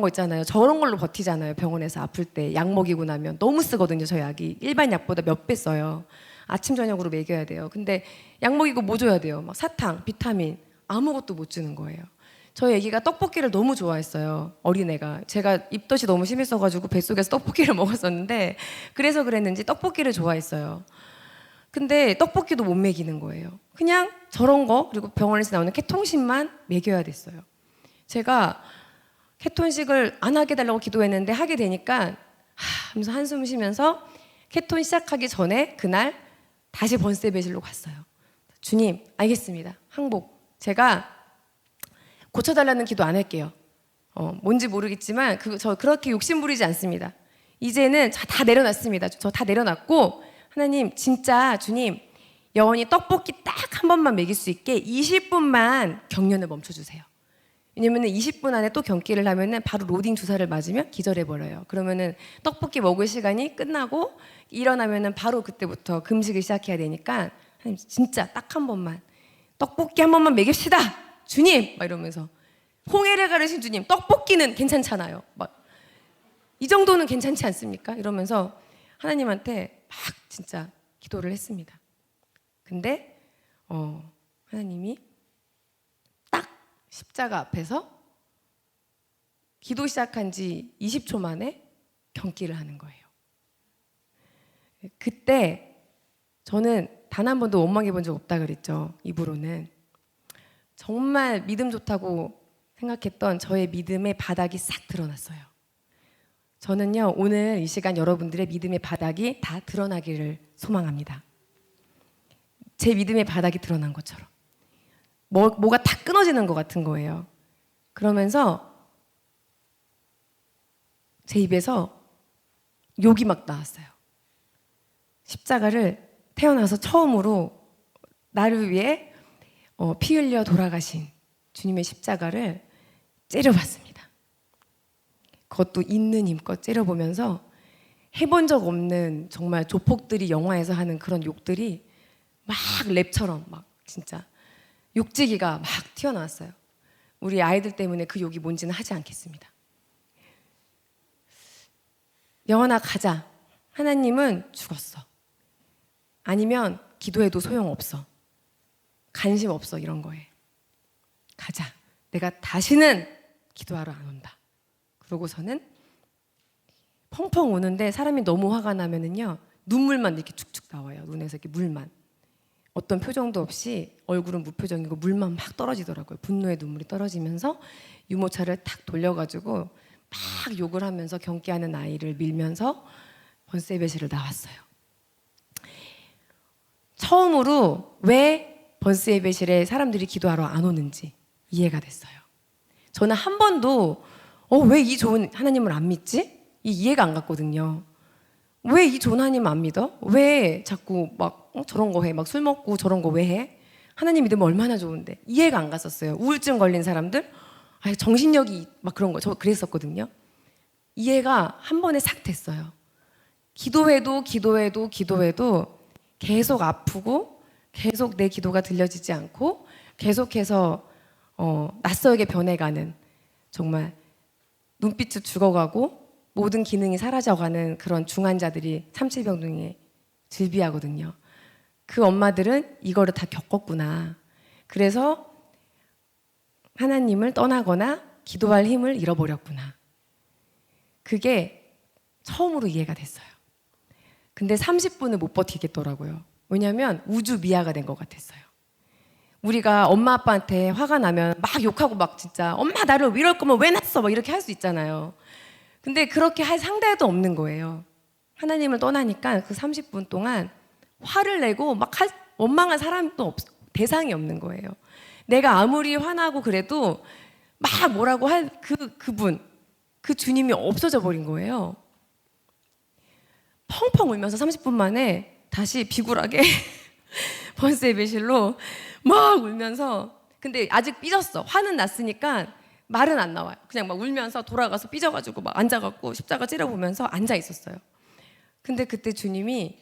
Speaker 1: 거 있잖아요. 저런 걸로 버티잖아요. 병원에서 아플 때 약 먹이고 나면 너무 쓰거든요. 저 약이 일반 약보다 몇 배 써요. 아침 저녁으로 먹여야 돼요. 근데 약 먹이고 뭐 줘야 돼요? 막 사탕, 비타민 아무것도 못 주는 거예요. 저희 애기가 떡볶이를 너무 좋아했어요. 어린애가. 제가 입덧이 너무 심했어가지고 뱃속에서 떡볶이를 먹었었는데 그래서 그랬는지 떡볶이를 좋아했어요. 근데 떡볶이도 못 먹이는 거예요. 그냥 저런 거 그리고 병원에서 나오는 케톤식만 먹여야 됐어요. 제가 케톤식을 안 하게 해달라고 기도했는데 하게 되니까 하면서 한숨 쉬면서 케톤 시작하기 전에 그날 다시 번세베실로 갔어요. 주님 알겠습니다. 항복. 제가 고쳐달라는 기도 안 할게요. 뭔지 모르겠지만 저 그렇게 욕심 부리지 않습니다. 이제는 다 내려놨습니다. 저 다 내려놨고 하나님 진짜 주님 영원히 떡볶이 딱 한 번만 먹일 수 있게 20분만 경련을 멈춰주세요. 왜냐면 20분 안에 또 경기를 하면은 바로 로딩 주사를 맞으면 기절해버려요. 그러면은 떡볶이 먹을 시간이 끝나고 일어나면은 바로 그때부터 금식을 시작해야 되니까 하나님 진짜 딱 한 번만 떡볶이 한 번만 먹입시다 주님 막 이러면서 홍해를 가르신 주님 떡볶이는 괜찮잖아요. 막 이 정도는 괜찮지 않습니까? 이러면서 하나님한테 막 진짜 기도를 했습니다. 근데 하나님이 딱 십자가 앞에서 기도 시작한 지 20초 만에 경기를 하는 거예요. 그때 저는 단 한 번도 원망해 본 적 없다 그랬죠. 입으로는. 정말 믿음 좋다고 생각했던 저의 믿음의 바닥이 싹 드러났어요. 저는요 오늘 이 시간 여러분들의 믿음의 바닥이 다 드러나기를 소망합니다. 제 믿음의 바닥이 드러난 것처럼 뭐가 다 끊어지는 것 같은 거예요. 그러면서 제 입에서 욕이 막 나왔어요. 십자가를 태어나서 처음으로 나를 위해 피 흘려 돌아가신 주님의 십자가를 째려봤습니다. 그것도 있는 힘껏 째려보면서 해본 적 없는 정말 조폭들이 영화에서 하는 그런 욕들이 막 랩처럼 막 진짜 욕지기가 막 튀어나왔어요. 우리 아이들 때문에 그 욕이 뭔지는 하지 않겠습니다. 영원아 가자. 하나님은 죽었어. 아니면 기도해도 소용없어. 관심 없어 이런 거에. 가자. 내가 다시는 기도하러 안 온다. 그러고서는 펑펑 우는데 사람이 너무 화가 나면은요 눈물만 이렇게 축축 나와요. 눈에서 이렇게 물만. 어떤 표정도 없이 얼굴은 무표정이고 물만 막 떨어지더라고요. 분노의 눈물이 떨어지면서 유모차를 탁 돌려가지고 막 욕을 하면서 경기하는 아이를 밀면서 번세베시를 나왔어요. 처음으로 왜 번세베실에 사람들이 기도하러 안 오는지 이해가 됐어요. 저는 한 번도 왜 이 좋은 하나님을 안 믿지? 이해가 안 갔거든요. 왜 이 좋은 하나님 안 믿어? 왜 자꾸 막 저런 거 해? 막 술 먹고 저런 거 왜 해? 하나님 믿으면 얼마나 좋은데. 이해가 안 갔었어요. 우울증 걸린 사람들, 정신력이 막 그런 거, 저 그랬었거든요. 이해가 한 번에 싹 됐어요. 기도해도 계속 아프고 계속 내 기도가 들려지지 않고 계속해서 낯설게 변해가는, 정말 눈빛도 죽어가고 모든 기능이 사라져가는 그런 중환자들이 삼칠병동에 즐비하거든요. 그 엄마들은 이거를 다 겪었구나. 그래서 하나님을 떠나거나 기도할 힘을 잃어버렸구나. 그게 처음으로 이해가 됐어요. 근데 30분을 못 버티겠더라고요. 왜냐하면 우주 미아가 된 것 같았어요. 우리가 엄마 아빠한테 화가 나면 막 욕하고 막 진짜 엄마 나를 이럴 거면 왜 낳았어 막 이렇게 할 수 있잖아요. 근데 그렇게 할 상대도 없는 거예요. 하나님을 떠나니까 그 30분 동안 화를 내고 막 할 원망한 사람도 대상이 없는 거예요. 내가 아무리 화나고 그래도 막 뭐라고 할 그분, 그 주님이 없어져 버린 거예요. 펑펑 울면서 30분 만에 다시 비굴하게 번스의 배실로 막 울면서, 근데 아직 삐졌어. 화는 났으니까 말은 안 나와요. 그냥 막 울면서 돌아가서 삐져가지고 막 앉아갖고 십자가 찌려보면서 앉아 있었어요. 근데 그때 주님이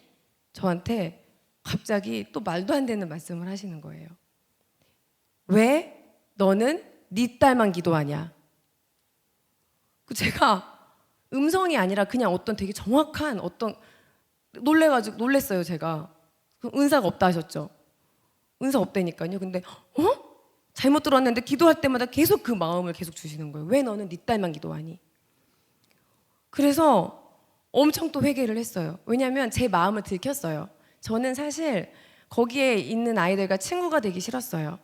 Speaker 1: 저한테 갑자기 또 말도 안 되는 말씀을 하시는 거예요. 왜 너는 네 딸만 기도하냐? 제가 음성이 아니라 그냥 어떤 되게 정확한 놀랬어요, 제가. 은사가 없다 하셨죠? 은사 없다니까요. 근데 잘못 들었는데 기도할 때마다 계속 그 마음을 계속 주시는 거예요. 왜 너는 네 딸만 기도하니? 그래서 엄청 또 회개를 했어요. 왜냐하면 제 마음을 들켰어요. 저는 사실 거기에 있는 아이들과 친구가 되기 싫었어요.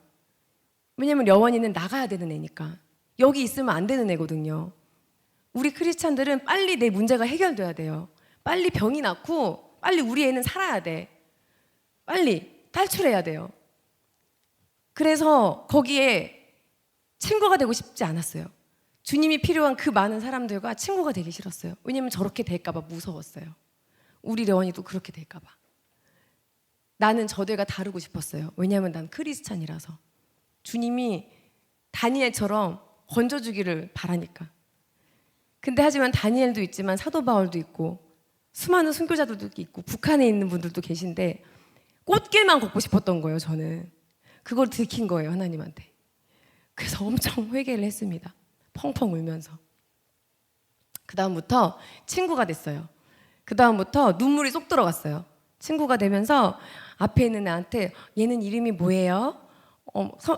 Speaker 1: 왜냐면 여원이는 나가야 되는 애니까. 여기 있으면 안 되는 애거든요. 우리 크리스찬들은 빨리 내 문제가 해결돼야 돼요. 빨리 병이 낫고 빨리 우리 애는 살아야 돼. 빨리 탈출해야 돼요. 그래서 거기에 친구가 되고 싶지 않았어요. 주님이 필요한 그 많은 사람들과 친구가 되기 싫었어요. 왜냐면 저렇게 될까 봐 무서웠어요. 우리 려원이도 그렇게 될까 봐. 나는 저들과 다르고 싶었어요. 왜냐면 난 크리스찬이라서. 주님이 다니엘처럼 건져주기를 바라니까. 근데 하지만 다니엘도 있지만 사도 바울도 있고 수많은 순교자들도 있고 북한에 있는 분들도 계신데 꽃길만 걷고 싶었던 거예요. 저는 그걸 들킨 거예요, 하나님한테. 그래서 엄청 회개를 했습니다. 펑펑 울면서. 그 다음부터 친구가 됐어요. 그 다음부터 눈물이 쏙 들어갔어요. 친구가 되면서 앞에 있는 애한테 얘는 이름이 뭐예요?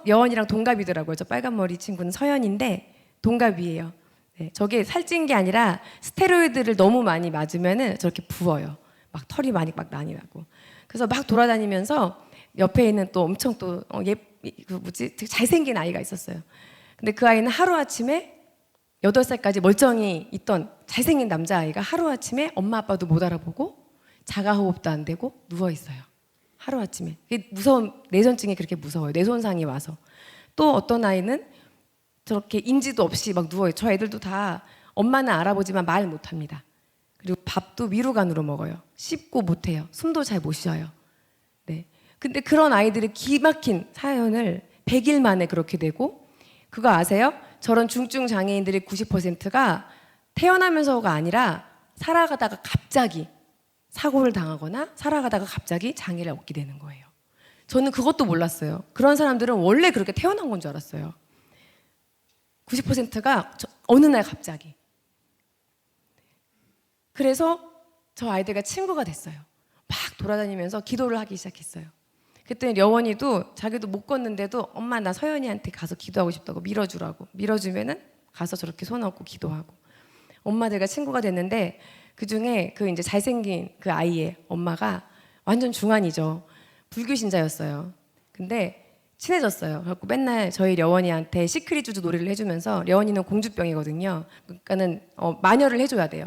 Speaker 1: 여원이랑 동갑이더라고요. 저 빨간 머리 친구는 서연인데 동갑이에요. 네, 저게 살찐 게 아니라 스테로이드를 너무 많이 맞으면은 저렇게 부어요. 막 털이 많이 나고. 그래서 막 돌아다니면서 옆에 있는 또 엄청 되게 잘생긴 아이가 있었어요. 근데 그 아이는 하루아침에 8살까지 멀쩡히 있던 잘생긴 남자아이가 하루아침에 엄마 아빠도 못 알아보고 자가호흡도 안 되고 누워있어요. 하루아침에. 무서운, 뇌전증이 그렇게 무서워요. 뇌손상이 와서. 또 어떤 아이는 저렇게 인지도 없이 막 누워요. 저 애들도 다 엄마는 알아보지만 말 못합니다. 그리고 밥도 미루간으로 먹어요. 씹고 못해요. 숨도 잘 못 쉬어요. 네. 근데 그런 아이들이 기막힌 사연을 100일 만에 그렇게 되고, 그거 아세요? 저런 중증 장애인들의 90%가 태어나면서가 아니라 살아가다가 갑자기 사고를 당하거나 살아가다가 갑자기 장애를 얻게 되는 거예요. 저는 그것도 몰랐어요. 그런 사람들은 원래 그렇게 태어난 건 줄 알았어요. 90%가 어느 날 갑자기. 그래서 저 아이들과 친구가 됐어요. 막 돌아다니면서 기도를 하기 시작했어요. 그때 여원이도 자기도 못 걷는데도 엄마 나 서연이한테 가서 기도하고 싶다고 밀어주라고. 밀어주면은 가서 저렇게 손 얹고 기도하고. 엄마들과 친구가 됐는데 그 중에 그 이제 잘생긴 그 아이의 엄마가 완전 중환이죠. 불교신자였어요. 근데 친해졌어요. 그래갖고 맨날 저희 려원이한테 시크릿 주주 놀이를 해주면서, 려원이는 공주병이거든요. 그러니까는 마녀를 해줘야 돼요.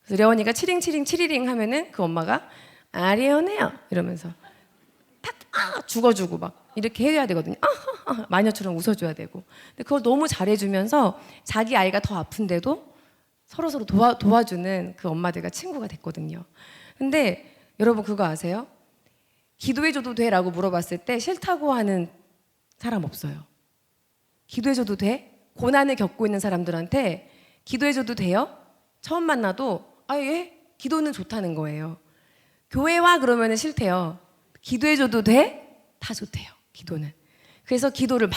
Speaker 1: 그래서 려원이가 치링치링 치리링 하면은 그 엄마가 아리오네요 이러면서 탁 죽어주고 막 이렇게 해야 되거든요. 마녀처럼 웃어줘야 되고. 근데 그걸 너무 잘해주면서 자기 아이가 더 아픈데도 서로서로 도와주는 그 엄마들과 친구가 됐거든요. 근데 여러분 그거 아세요? 기도해줘도 돼? 라고 물어봤을 때 싫다고 하는 사람 없어요. 기도해줘도 돼? 고난을 겪고 있는 사람들한테 기도해줘도 돼요? 처음 만나도 예? 기도는 좋다는 거예요. 교회 와 그러면 싫대요. 기도해줘도 돼? 다 좋대요. 기도는. 그래서 기도를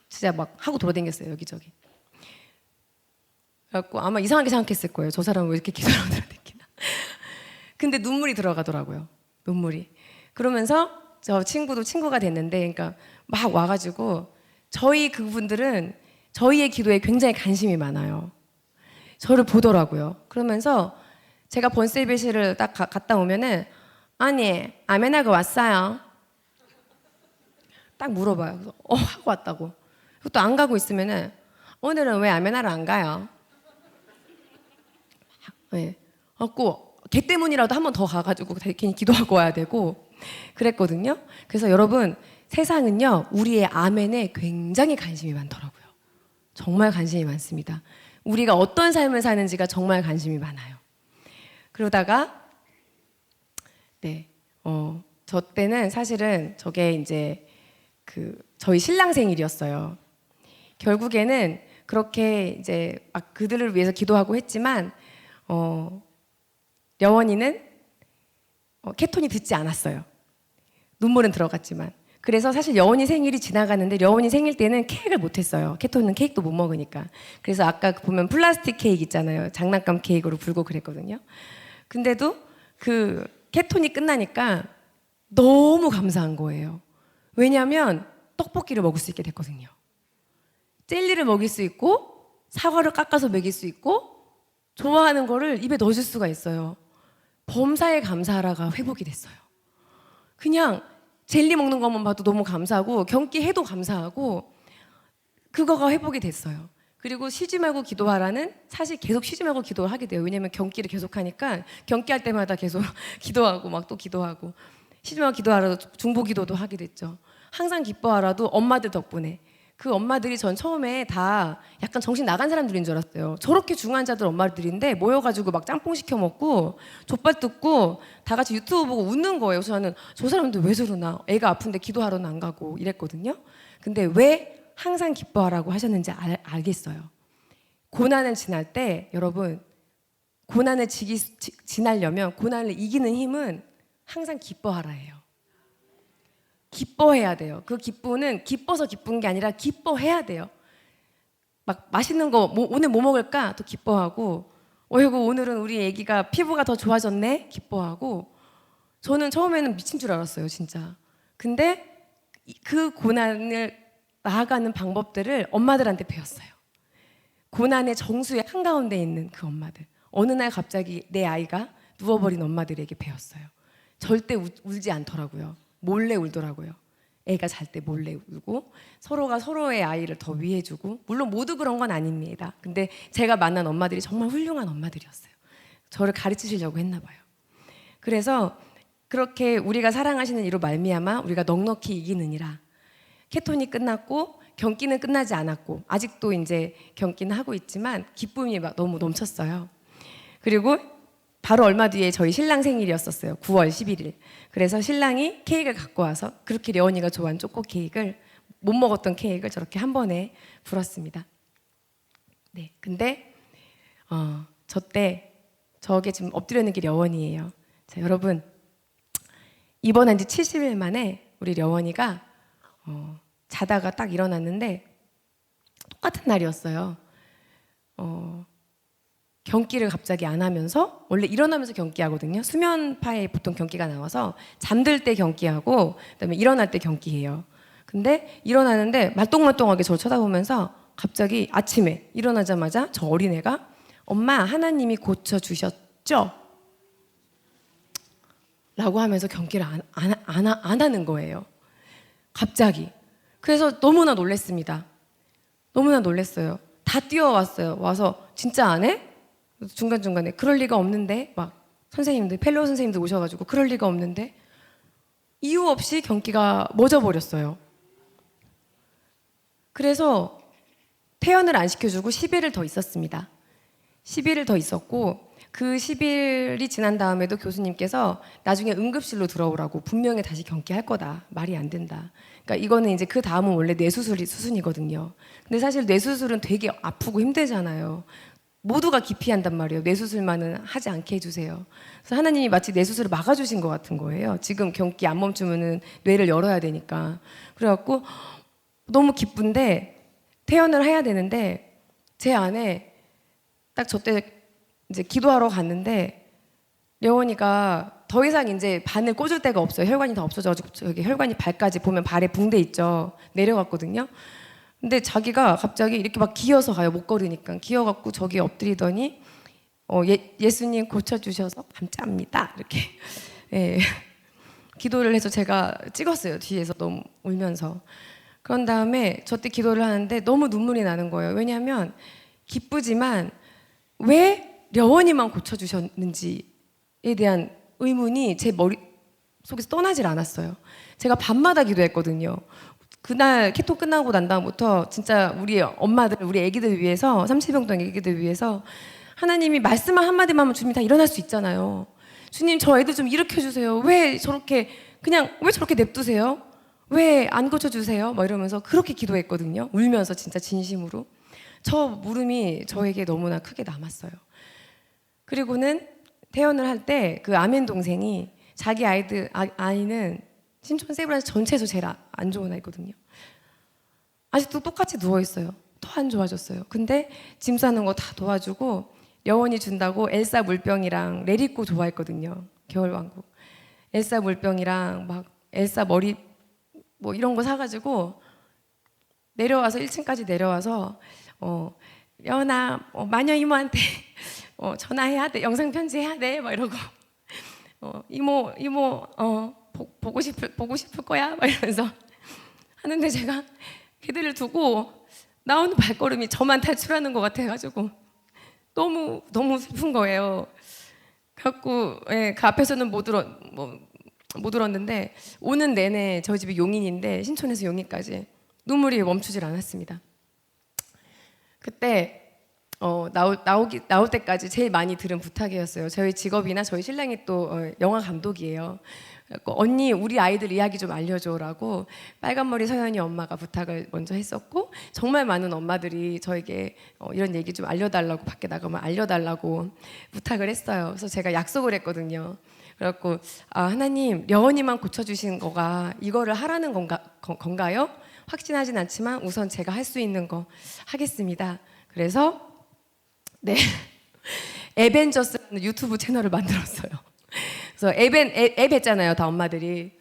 Speaker 1: 진짜 막 하고 돌아다녔어요. 여기저기. 그래갖고 아마 이상하게 생각했을 거예요. 저 사람은 왜 이렇게 기도를 하고 돌아다니나. 근데 눈물이 들어가더라고요. 눈물이. 그러면서 저 친구도 친구가 됐는데, 그러니까 막 와가지고 저희 그분들은 저희의 기도에 굉장히 관심이 많아요. 저를 보더라고요. 그러면서 제가 번세비실을 딱 갔다 오면은 아니 아멘하고 왔어요. 딱 물어봐요. 그래서 하고 왔다고. 그리고 또 안 가고 있으면은 오늘은 왜 아멘하러 안 가요? 네. 그래갖고 걔 때문이라도 한 번 더 가가지고 괜히 기도하고 와야 되고 그랬거든요. 그래서 여러분 세상은요 우리의 아멘에 굉장히 관심이 많더라고요. 정말 관심이 많습니다. 우리가 어떤 삶을 사는지가 정말 관심이 많아요. 그러다가 저 때는 사실은 저게 이제 저희 신랑 생일이었어요. 결국에는 그렇게 이제 막 그들을 위해서 기도하고 했지만 려원이는 케톤이 듣지 않았어요. 눈물은 들어갔지만. 그래서 사실 여원이 생일이 지나가는데 려원이 생일 때는 케이크를 못했어요. 케톤은 케이크도 못 먹으니까. 그래서 아까 보면 플라스틱 케이크 있잖아요. 장난감 케이크로 불고 그랬거든요. 근데도 그 케톤이 끝나니까 너무 감사한 거예요. 왜냐하면 떡볶이를 먹을 수 있게 됐거든요. 젤리를 먹일 수 있고 사과를 깎아서 먹일 수 있고 좋아하는 거를 입에 넣어줄 수가 있어요. 범사에 감사하라가 회복이 됐어요. 그냥 젤리 먹는 것만 봐도 너무 감사하고 경기 해도 감사하고 그거가 회복이 됐어요. 그리고 쉬지 말고 기도하라는 사실 계속 쉬지 말고 기도를 하게 돼요. 왜냐하면 경기를 계속 하니까 경기할 때마다 계속 기도하고 막 또 기도하고 쉬지 말고 기도하라도 중보 기도도 하게 됐죠. 항상 기뻐하라도 엄마들 덕분에 그 엄마들이 전 처음에 다 약간 정신 나간 사람들인 줄 알았어요. 저렇게 중환 자들 엄마들인데 모여가지고 막 짬뽕 시켜 먹고 족발 뜯고 다 같이 유튜브 보고 웃는 거예요. 그래서 저는 저 사람들 왜 저러나 애가 아픈데 기도하러는 안 가고 이랬거든요. 근데 왜 항상 기뻐하라고 하셨는지 알겠어요. 고난을 지날 때 여러분 고난을 지나려면 고난을 이기는 힘은 항상 기뻐하라예요. 기뻐해야 돼요. 그 기쁨은 기뻐서 기쁜 게 아니라 기뻐해야 돼요. 막 맛있는 거 오늘 뭐 먹을까? 또 기뻐하고 어이구 오늘은 우리 애기가 피부가 더 좋아졌네? 기뻐하고 저는 처음에는 미친 줄 알았어요. 진짜. 근데 그 고난을 나아가는 방법들을 엄마들한테 배웠어요. 고난의 정수의 한가운데 있는 그 엄마들. 어느 날 갑자기 내 아이가 누워버린 엄마들에게 배웠어요. 절대 울지 않더라고요. 몰래 울더라고요. 애가 잘 때 몰래 울고 서로가 서로의 아이를 더 위해주고 물론 모두 그런 건 아닙니다. 근데 제가 만난 엄마들이 정말 훌륭한 엄마들이었어요. 저를 가르치시려고 했나 봐요. 그래서 그렇게 우리가 사랑하시는 이로 말미암아 우리가 넉넉히 이기느니라. 케톤이 끝났고 경기는 끝나지 않았고 아직도 이제 경기는 하고 있지만 기쁨이 막 너무 넘쳤어요. 그리고 바로 얼마 뒤에 저희 신랑 생일이었었어요. 9월 11일. 그래서 신랑이 케이크를 갖고 와서 그렇게 려원이가 좋아하는 초코 케이크를 못 먹었던 케이크를 저렇게 한 번에 불었습니다. 네, 근데 저게 지금 엎드려 있는 게 려원이에요. 자, 여러분 입원한 지 70일 만에 우리 려원이가 자다가 딱 일어났는데 똑같은 날이었어요. 경기를 갑자기 안 하면서 원래 일어나면서 경기하거든요. 수면파에 보통 경기가 나와서 잠들 때 경기하고 그다음에 일어날 때 경기해요. 근데 일어나는데 말똥말똥하게 저를 쳐다보면서 갑자기 아침에 일어나자마자 저 어린애가 엄마 하나님이 고쳐주셨죠? 라고 하면서 경기를 안 하는 거예요. 갑자기. 그래서 너무나 놀랐습니다. 너무나 놀랐어요. 다 뛰어왔어요. 와서 진짜 안 해? 중간중간에 그럴 리가 없는데 막 선생님들 펠로우 선생님들 오셔가지고 그럴 리가 없는데 이유 없이 경기가 멎어버렸어요. 그래서 퇴원을 안 시켜주고 10일을 더 있었습니다. 10일을 더 있었고 그 10일이 지난 다음에도 교수님께서 나중에 응급실로 들어오라고, 분명히 다시 경기할 거다. 말이 안 된다. 그러니까 이거는 이제 그 다음은 원래 뇌수술이 수순이거든요. 근데 사실 뇌수술은 되게 아프고 힘들잖아요. 모두가 기피한단 말이에요. 뇌수술만은 하지 않게 해주세요. 그래서 하나님이 마치 뇌수술을 막아주신 것 같은 거예요. 지금 경기 안 멈추면은 뇌를 열어야 되니까. 그래갖고 너무 기쁜데 퇴원을 해야 되는데 제 안에 딱 저 때 이제 기도하러 갔는데 려원이가 더 이상 이제 바늘 꽂을 데가 없어요. 혈관이 다 없어져가지고 저기 혈관이 발까지 보면 발에 붕대 있죠. 내려갔거든요. 근데 자기가 갑자기 이렇게 막 기어서 가요. 못 걸으니까. 기어갖고 저기 엎드리더니 예수님 고쳐주셔서 감사합니다. 이렇게 예, 기도를 해서 제가 찍었어요. 뒤에서 너무 울면서. 그런 다음에 저 때 기도를 하는데 너무 눈물이 나는 거예요. 왜냐하면 기쁘지만 왜 려원이만 고쳐주셨는지에 대한 의문이 제 머릿속에서 떠나질 않았어요. 제가 밤마다 기도했거든요. 그날 케토 끝나고 난 다음부터 진짜 우리 엄마들, 우리 애기들 위해서, 30병동 애기들 위해서 하나님이 말씀만 한마디만 하면 주님이 다 일어날 수 있잖아요. 주님 저 애들 좀 일으켜주세요. 왜 저렇게 그냥 왜 저렇게 냅두세요? 왜 안 고쳐주세요? 막 이러면서 그렇게 기도했거든요. 울면서 진짜 진심으로. 저 물음이 저에게 너무나 크게 남았어요. 그리고는 퇴원을 할 때 그 아멘 동생이 자기 아이는 신촌 세브란스 전체에서 제일 안 좋은 아이거든요. 아직도 똑같이 누워있어요. 더 안 좋아졌어요. 근데 짐 싸는 거 다 도와주고 여원이 준다고 엘사 물병이랑 레리꼬 좋아했거든요. 겨울왕국. 엘사 물병이랑 막 엘사 머리 뭐 이런 거 사가지고 내려와서 1층까지 내려와서 여원아 마녀 이모한테 전화해야 돼, 영상 편지해야 돼, 막 이러고 이모 보고 싶을 거야, 막 이러면서 하는데 제가 걔들을 두고 나오는 발걸음이 저만 탈출하는 것 같아가지고 너무 슬픈 거예요. 갖고 그 앞에서는 못 울었는데 오는 내내 저희 집이 용인인데 신촌에서 용인까지 눈물이 멈추질 않았습니다. 그때 나올 때까지 제일 많이 들은 부탁이었어요. 저희 직업이나 저희 신랑이 또 영화 감독이에요. 언니 우리 아이들 이야기 좀 알려줘라고 빨간머리 서연이 엄마가 부탁을 먼저 했었고, 정말 많은 엄마들이 저에게 이런 얘기 좀 알려달라고, 밖에 나가면 알려달라고 부탁을 했어요. 그래서 제가 약속을 했거든요. 그래갖고 하나님 려원이만 고쳐주신 거가 이거를 하라는 건가요? 확신하진 않지만 우선 제가 할 수 있는 거 하겠습니다. 그래서 네, 에벤저스라는 유튜브 채널을 만들었어요. 그래서 앱 했잖아요, 다 엄마들이.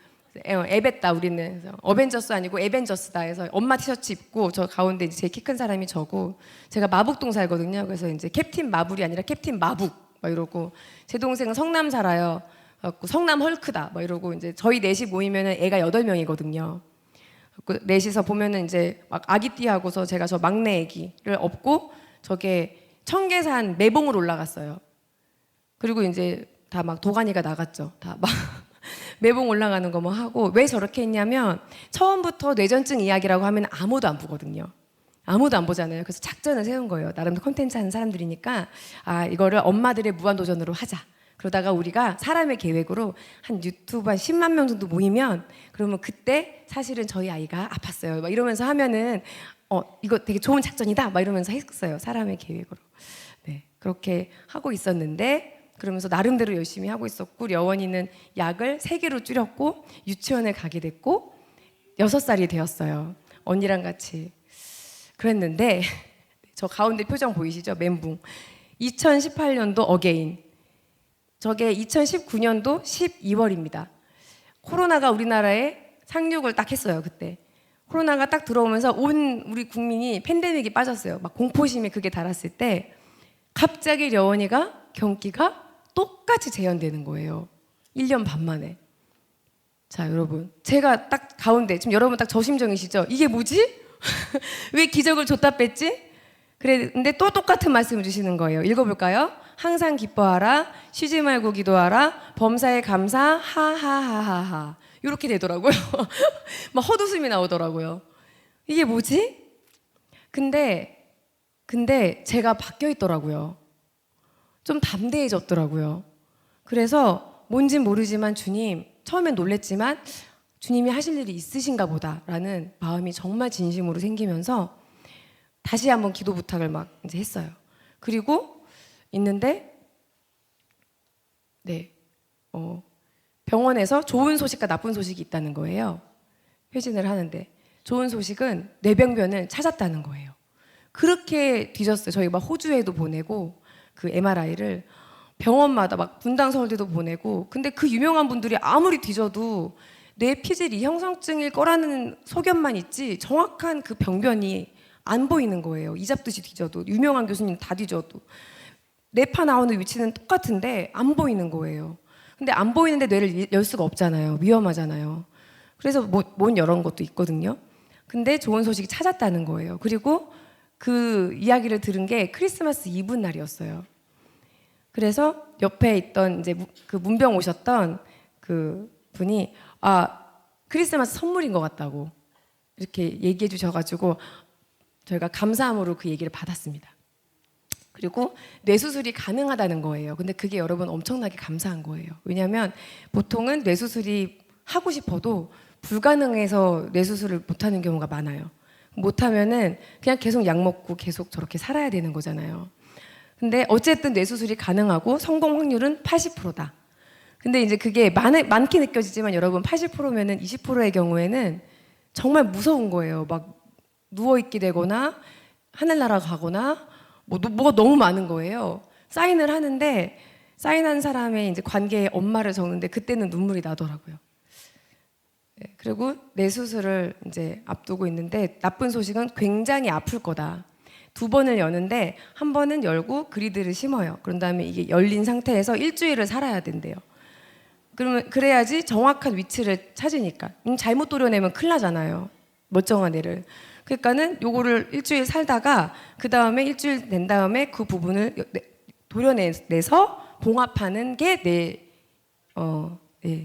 Speaker 1: 앱 했다 우리는. 그래서 어벤져스 아니고 에벤져스다 해서 엄마 티셔츠 입고 저 가운데 이제 제 키 큰 사람이 저고, 제가 마북동 살거든요. 그래서 이제 캡틴 마블이 아니라 캡틴 마북 막 이러고, 제 동생은 성남 살아요. 그래갖고 성남 헐크다 막 이러고, 이제 저희 넷이 모이면은 애가 8명이거든요. 넷이서 보면은 이제 막 아기띠하고서 제가 저 막내 애기를 업고 저게 청계산 매봉을 올라갔어요. 그리고 이제 다 막 도가니가 나갔죠. 다 막 매봉 올라가는 거 뭐 하고. 왜 저렇게 했냐면 처음부터 뇌전증 이야기라고 하면 아무도 안 보거든요. 아무도 안 보잖아요. 그래서 작전을 세운 거예요. 나름 콘텐츠 하는 사람들이니까 이거를 엄마들의 무한도전으로 하자. 그러다가 우리가 사람의 계획으로 한 유튜브 한 10만 명 정도 모이면, 그러면 그때 사실은 저희 아이가 아팠어요. 막 이러면서 하면은 이거 되게 좋은 작전이다. 막 이러면서 했어요. 사람의 계획으로. 네, 그렇게 하고 있었는데, 그러면서 나름대로 열심히 하고 있었고, 려원이는 약을 3개로 줄였고 유치원에 가게 됐고 6살이 되었어요. 언니랑 같이 그랬는데 저 가운데 표정 보이시죠? 멘붕. 2018년도 어게인. 저게 2019년도 12월입니다. 코로나가 우리나라에 상륙을 딱 했어요. 그때 코로나가 딱 들어오면서 온 우리 국민이 팬데믹이 빠졌어요. 막 공포심에 그게 달았을 때 갑자기 려원이가 경기가 똑같이 재현되는 거예요. 1년 반 만에. 자, 여러분, 제가 딱 가운데, 지금 여러분 딱 저 심정이시죠? 이게 뭐지? 왜 기적을 줬다 뺐지? 그런데 또 똑같은 말씀을 주시는 거예요. 읽어볼까요? 항상 기뻐하라, 쉬지 말고 기도하라, 범사에 감사, 하하하하하. 이렇게 되더라고요. 막 헛웃음이 나오더라고요. 이게 뭐지? 근데 제가 바뀌어 있더라고요. 좀 담대해졌더라고요. 그래서 뭔진 모르지만 주님, 처음엔 놀랬지만 주님이 하실 일이 있으신가 보다라는 마음이 정말 진심으로 생기면서 다시 한번 기도 부탁을 막 이제 했어요. 그리고 있는데 병원에서 좋은 소식과 나쁜 소식이 있다는 거예요. 회진을 하는데 좋은 소식은 뇌병변을 찾았다는 거예요. 그렇게 뒤졌어요. 저희 막 호주에도 보내고 그 MRI를 병원마다 막 분당 서울대도 보내고, 근데 그 유명한 분들이 아무리 뒤져도 뇌 피질 이형성증일 거라는 소견만 있지 정확한 그 병변이 안 보이는 거예요. 이잡듯이 뒤져도, 유명한 교수님 다 뒤져도 뇌파 나오는 위치는 똑같은데 안 보이는 거예요. 근데 안 보이는데 뇌를 열 수가 없잖아요. 위험하잖아요. 그래서 못 열은 것도 있거든요. 근데 좋은 소식이 찾았다는 거예요. 그리고 그 이야기를 들은 게 크리스마스 이브 날이었어요. 그래서 옆에 있던 이제 그 문병 오셨던 그 분이 크리스마스 선물인 것 같다고 이렇게 얘기해 주셔가지고 저희가 감사함으로 그 얘기를 받았습니다. 그리고 뇌수술이 가능하다는 거예요. 근데 그게 여러분 엄청나게 감사한 거예요. 왜냐하면 보통은 뇌수술이 하고 싶어도 불가능해서 뇌수술을 못하는 경우가 많아요. 못하면은 그냥 계속 약 먹고 계속 저렇게 살아야 되는 거잖아요. 근데 어쨌든 뇌수술이 가능하고 성공 확률은 80%다. 근데 이제 그게 많게 느껴지지만 여러분 80%면은 20%의 경우에는 정말 무서운 거예요. 막 누워있게 되거나 하늘나라 가거나 뭐가 너무 많은 거예요. 사인을 하는데 사인한 사람의 이제 관계에 엄마를 적는데 그때는 눈물이 나더라고요. 그리고 뇌수술을 이제 앞두고 있는데 나쁜 소식은 굉장히 아플 거다. 2번을 여는데 한 번은 열고 그리드를 심어요. 그런 다음에 이게 열린 상태에서 일주일을 살아야 된대요. 그래야지 정확한 위치를 찾으니까. 잘못 도려내면 큰일 나잖아요. 멀쩡한 애를. 그러니까는 요거를 일주일 살다가 그 다음에 일주일 된 다음에 그 부분을 도려내서 봉합하는 게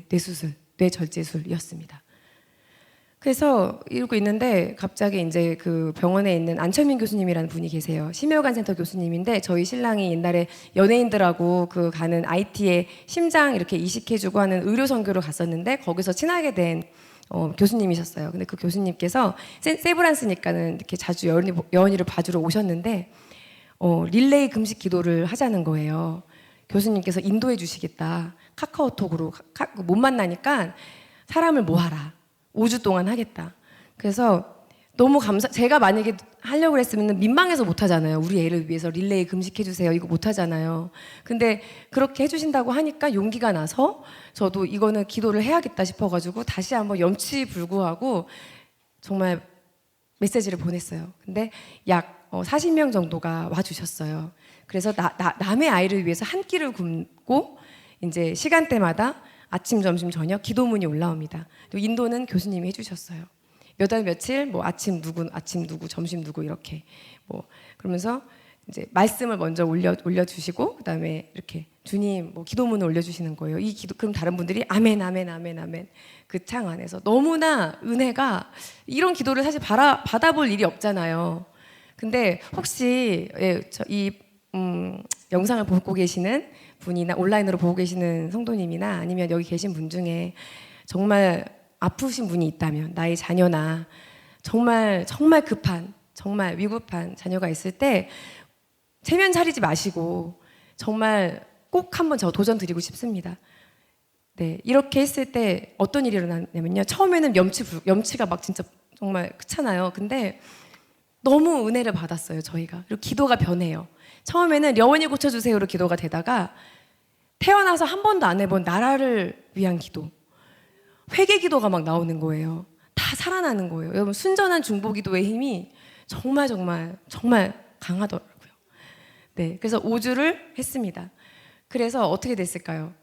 Speaker 1: 뇌수술, 뇌절제술이었습니다. 그래서 이러고 있는데 갑자기 이제 그 병원에 있는 안철민 교수님이라는 분이 계세요. 심혈관 센터 교수님인데 저희 신랑이 옛날에 연예인들하고 그 가는 IT에 심장 이렇게 이식해주고 하는 의료 선교를 갔었는데 거기서 친하게 된 교수님이셨어요. 근데 그 교수님께서 세브란스니까는 이렇게 자주 여원이를 봐주러 오셨는데 릴레이 금식 기도를 하자는 거예요. 교수님께서 인도해 주시겠다. 카카오톡으로 못 만나니까 사람을 모아라. 5주 동안 하겠다. 그래서 너무 제가 만약에 하려고 했으면 민망해서 못 하잖아요. 우리 애를 위해서 릴레이 금식해 주세요. 이거 못 하잖아요. 근데 그렇게 해주신다고 하니까 용기가 나서 저도 이거는 기도를 해야겠다 싶어가지고 다시 한번 염치불구하고 정말 메시지를 보냈어요. 근데 약 40명 정도가 와주셨어요. 그래서 남의 아이를 위해서 한 끼를 굶고 이제 시간대마다 아침, 점심, 저녁 기도문이 올라옵니다. 그리고 인도는 교수님이 해주셨어요. 몇 월 며칠 뭐 아침 누구, 점심 누구 이렇게 그러면서 이제 말씀을 먼저 올려주시고 그다음에 이렇게 주님 기도문을 올려주시는 거예요. 이 기도 그럼 다른 분들이 아멘, 아멘, 아멘, 아멘 그 창 안에서 너무나 은혜가 이런 기도를 사실 받아볼 일이 없잖아요. 근데 혹시 이 영상을 보고 계시는 분이나 온라인으로 보고 계시는 성도님이나 아니면 여기 계신 분 중에 정말 아프신 분이 있다면 나의 자녀나 정말 급한 정말 위급한 자녀가 있을 때 체면 차리지 마시고 정말 꼭 한번 저 도전 드리고 싶습니다. 네, 이렇게 했을 때 어떤 일이 일어나냐면요. 처음에는 염치가 막 진짜 정말 크잖아요. 근데 너무 은혜를 받았어요, 저희가. 그리고 기도가 변해요. 처음에는 여원이 고쳐주세요로 기도가 되다가 태어나서 한 번도 안 해본 나라를 위한 기도, 회개 기도가 막 나오는 거예요. 다 살아나는 거예요. 여러분 순전한 중보기도의 힘이 정말 강하더라고요. 네, 그래서 5주를 했습니다. 그래서 어떻게 됐을까요?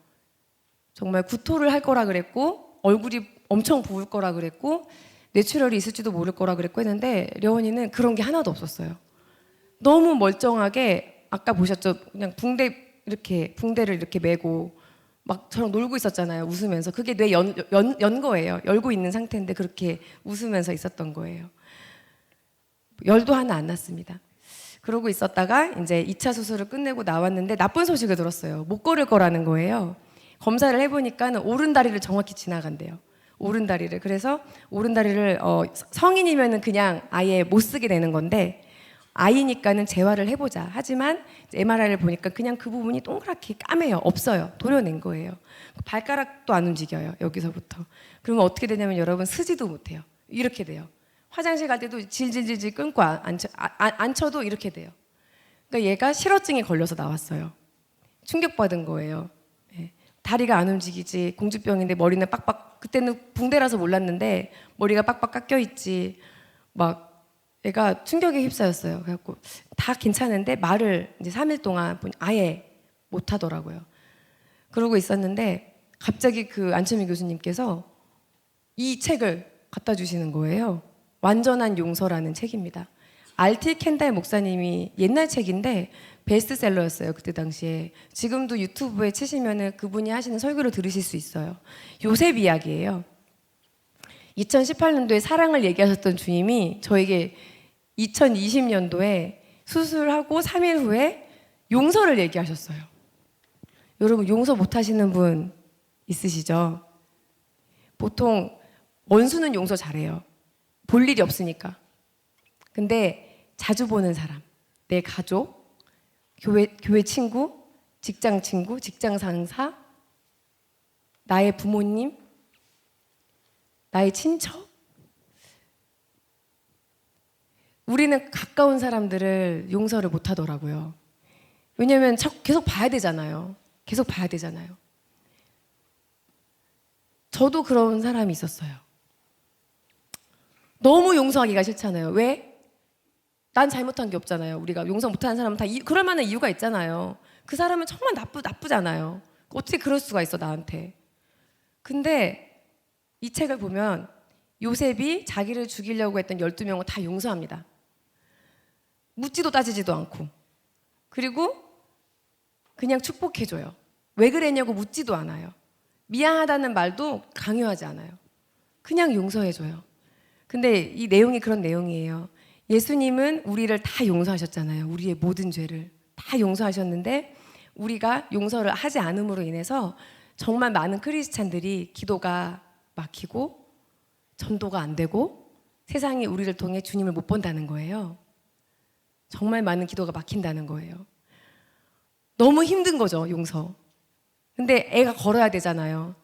Speaker 1: 정말 구토를 할 거라 그랬고 얼굴이 엄청 부을 거라 그랬고 뇌출혈이 있을지도 모를 거라 그랬고 했는데 려원이는 그런 게 하나도 없었어요. 너무 멀쩡하게 아까 보셨죠? 그냥 붕대를 이렇게 메고 막 저랑 놀고 있었잖아요. 웃으면서. 그게 뇌 연 거예요. 열고 있는 상태인데 그렇게 웃으면서 있었던 거예요. 열도 하나 안 났습니다. 그러고 있었다가 이제 2차 수술을 끝내고 나왔는데 나쁜 소식을 들었어요. 못 걸을 거라는 거예요. 검사를 해보니까 오른다리를 정확히 지나간대요. 오른다리를. 그래서 오른다리를 성인이면은 그냥 아예 못 쓰게 되는 건데 아이니까는 재활을 해보자. 하지만 MRI를 보니까 그냥 그 부분이 동그랗게 까매요. 없어요. 도려낸 거예요. 발가락도 안 움직여요. 여기서부터. 그러면 어떻게 되냐면 여러분 쓰지도 못해요. 이렇게 돼요. 화장실 갈 때도 질질질질 끊고 앉혀도 이렇게 돼요. 그러니까 얘가 실어증이 걸려서 나왔어요. 충격받은 거예요. 네. 다리가 안 움직이지. 공주병인데 머리는 빡빡. 그때는 붕대라서 몰랐는데 머리가 빡빡 깎여 있지. 막 애가 충격에 휩싸였어요. 그래갖고 다 괜찮은데 말을 이제 3일 동안 아예 못 하더라고요. 그러고 있었는데 갑자기 그 안철미 교수님께서 이 책을 갖다 주시는 거예요. 완전한 용서라는 책입니다. 알틸 켄달 목사님이 옛날 책인데 베스트셀러였어요. 그때 당시에. 지금도 유튜브에 치시면은 그분이 하시는 설교를 들으실 수 있어요. 요셉 이야기예요. 2018년도에 사랑을 얘기하셨던 주님이 저에게 2020년도에 수술하고 3일 후에 용서를 얘기하셨어요. 여러분 용서 못 하시는 분 있으시죠? 보통 원수는 용서 잘해요. 볼 일이 없으니까. 근데 자주 보는 사람, 내 가족, 교회 친구, 직장 친구, 직장 상사, 나의 부모님, 나의 친척, 우리는 가까운 사람들을 용서를 못 하더라고요. 왜냐면 계속 봐야 되잖아요. 계속 봐야 되잖아요. 저도 그런 사람이 있었어요. 너무 용서하기가 싫잖아요. 왜? 난 잘못한 게 없잖아요. 우리가 용서 못하는 사람은 다 그럴 만한 이유가 있잖아요. 그 사람은 정말 나쁘잖아요. 어떻게 그럴 수가 있어 나한테. 근데 이 책을 보면 요셉이 자기를 죽이려고 했던 12명을 다 용서합니다. 묻지도 따지지도 않고. 그리고 그냥 축복해줘요. 왜 그랬냐고 묻지도 않아요. 미안하다는 말도 강요하지 않아요. 그냥 용서해줘요. 근데 이 내용이 그런 내용이에요. 예수님은 우리를 다 용서하셨잖아요. 우리의 모든 죄를 다 용서하셨는데 우리가 용서를 하지 않음으로 인해서 정말 많은 크리스찬들이 기도가 막히고 전도가 안 되고 세상이 우리를 통해 주님을 못 본다는 거예요. 정말 많은 기도가 막힌다는 거예요. 너무 힘든 거죠, 용서. 근데 애가 걸어야 되잖아요.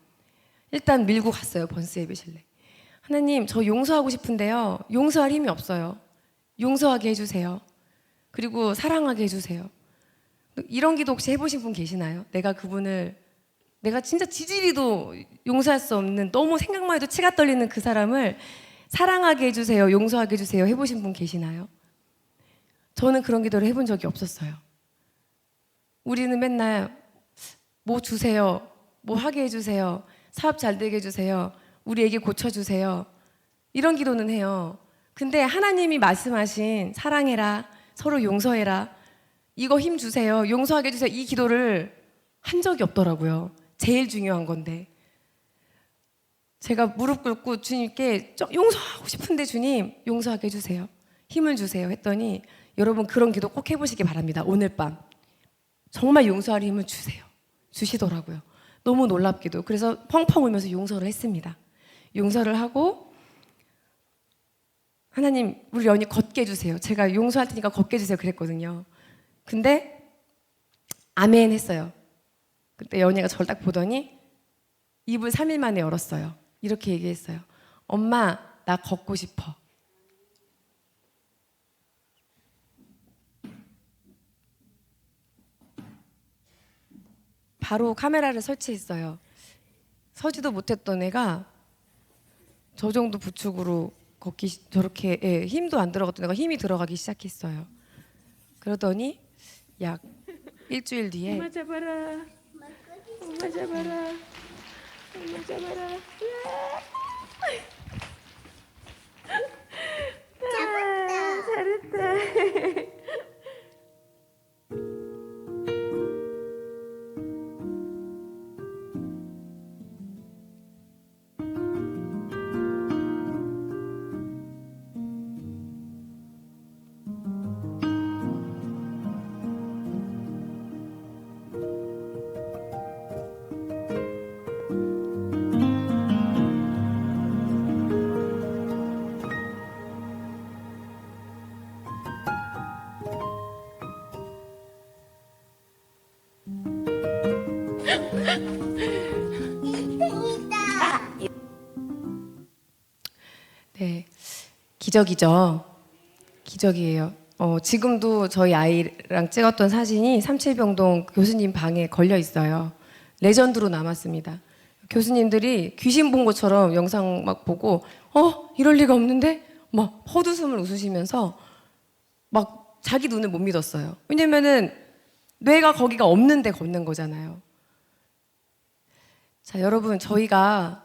Speaker 1: 일단 밀고 갔어요, 번스 예배실래. 하나님, 저 용서하고 싶은데요. 용서할 힘이 없어요. 용서하게 해주세요. 그리고 사랑하게 해주세요. 이런 기도 혹시 해보신 분 계시나요? 내가 진짜 지지리도 용서할 수 없는 너무 생각만 해도 치가 떨리는 그 사람을 사랑하게 해주세요. 용서하게 해주세요. 해보신 분 계시나요? 저는 그런 기도를 해본 적이 없었어요. 우리는 맨날 뭐 주세요. 뭐 하게 해주세요. 사업 잘 되게 해주세요. 우리 애기 고쳐주세요. 이런 기도는 해요. 근데 하나님이 말씀하신 사랑해라, 서로 용서해라, 이거 힘 주세요, 용서하게 해주세요, 이 기도를 한 적이 없더라고요. 제일 중요한 건데. 제가 무릎 꿇고 주님께 용서하고 싶은데 주님 용서하게 해주세요, 힘을 주세요 했더니 여러분 그런 기도 꼭 해보시기 바랍니다. 오늘 밤 정말 용서할 힘을 주시더라고요. 너무 놀랍게도. 그래서 펑펑 울면서 용서를 했습니다. 용서를 하고 하나님 우리 연이 걷게 해주세요. 제가 용서할 테니까 걷게 해주세요 그랬거든요. 근데 아멘 했어요. 그때 연이가 저를 딱 보더니 입을 3일 만에 열었어요. 이렇게 얘기했어요. 엄마 나 걷고 싶어. 바로 카메라를 설치했어요. 서지도 못했던 애가 저 정도 부축으로 저렇게 힘도 안 들어갔던 애가 힘이 들어가기 시작했어요. 그러더니 약 일주일 뒤에
Speaker 2: 엄마 잡아라. 엄마 잡아라. 엄마 잡아라.
Speaker 3: 잡았다.
Speaker 2: 잘했다.
Speaker 3: 1등이다.
Speaker 1: 네, 기적이죠. 기적이에요. 지금도 저희 아이랑 찍었던 사진이 삼칠병동 교수님 방에 걸려 있어요. 레전드로 남았습니다. 교수님들이 귀신 본 것처럼 영상 막 보고 이럴 리가 없는데 막 헛웃음을 웃으시면서 막 자기 눈을 못 믿었어요. 왜냐면은 뇌가 거기가 없는데 걷는 거잖아요. 자, 여러분, 저희가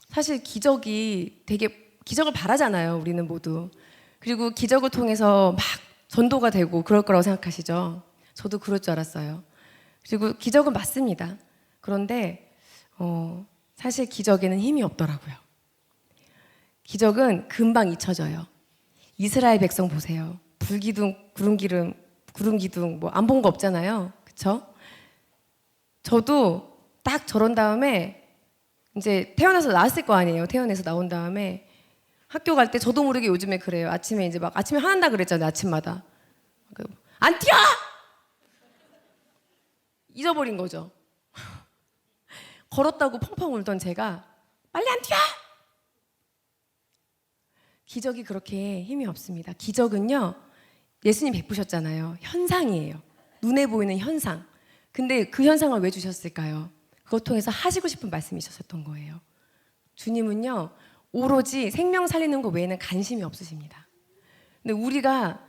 Speaker 1: 사실 기적을 바라잖아요. 우리는 모두. 그리고 기적을 통해서 막 전도가 되고 그럴 거라고 생각하시죠? 저도 그럴 줄 알았어요. 그리고 기적은 맞습니다. 그런데 사실 기적에는 힘이 없더라고요. 기적은 금방 잊혀져요. 이스라엘 백성 보세요. 불기둥, 구름기둥 뭐 안 본 거 없잖아요. 그쵸? 저도 딱 저런 다음에 이제 태어나서 나왔을 거 아니에요. 태어나서 나온 다음에 학교 갈 때 저도 모르게 요즘에 그래요. 아침에 이제 막 아침에 화난다 그랬잖아요. 아침마다. 안 뛰어! 잊어버린 거죠. 걸었다고 펑펑 울던 제가 빨리 안 뛰어! 기적이 그렇게 힘이 없습니다. 기적은요, 예수님 베푸셨잖아요. 현상이에요. 눈에 보이는 현상. 근데 그 현상을 왜 주셨을까요? 그것 통해서 하시고 싶은 말씀이 있었던 거예요. 주님은요, 오로지 생명 살리는 것 외에는 관심이 없으십니다. 근데 우리가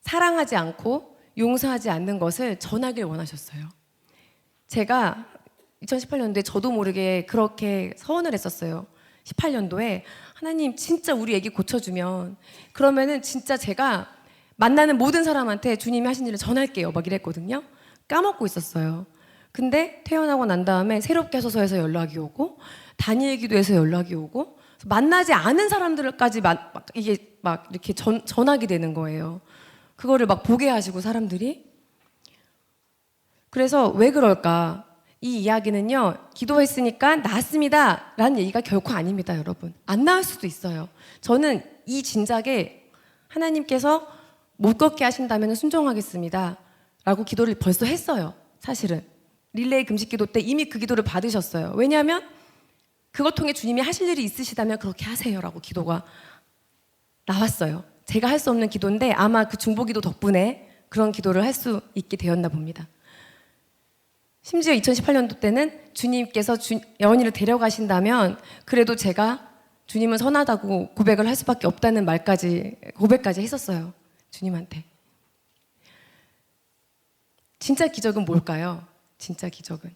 Speaker 1: 사랑하지 않고 용서하지 않는 것을 전하길 원하셨어요. 제가 2018년도에 저도 모르게 그렇게 서원을 했었어요. 18년도에 하나님 진짜 우리 애기 고쳐주면 그러면은 진짜 제가 만나는 모든 사람한테 주님이 하신 일을 전할게요. 막 이랬거든요. 까먹고 있었어요. 근데 태어나고 난 다음에 새롭게 하소서에서 연락이 오고 다니엘 기도에서 연락이 오고 만나지 않은 사람들까지 이게 막 이렇게 전하게 되는 거예요. 그거를 막 보게 하시고 사람들이. 그래서 왜 그럴까? 이 이야기는요, 기도했으니까 나았습니다 라는 얘기가 결코 아닙니다, 여러분. 안 나을 수도 있어요. 저는 이 진작에 하나님께서 못 걷게 하신다면 순종하겠습니다 라고 기도를 벌써 했어요. 사실은 릴레이 금식 기도 때 이미 그 기도를 받으셨어요. 왜냐하면 그것 통해 주님이 하실 일이 있으시다면 그렇게 하세요 라고 기도가 나왔어요. 제가 할 수 없는 기도인데 아마 그 중보기도 덕분에 그런 기도를 할 수 있게 되었나 봅니다. 심지어 2018년도 때는 주님께서 여원이를 데려가신다면 그래도 제가 주님은 선하다고 고백을 할 수밖에 없다는 고백까지 했었어요. 주님한테. 진짜 기적은 뭘까요? 진짜 기적은.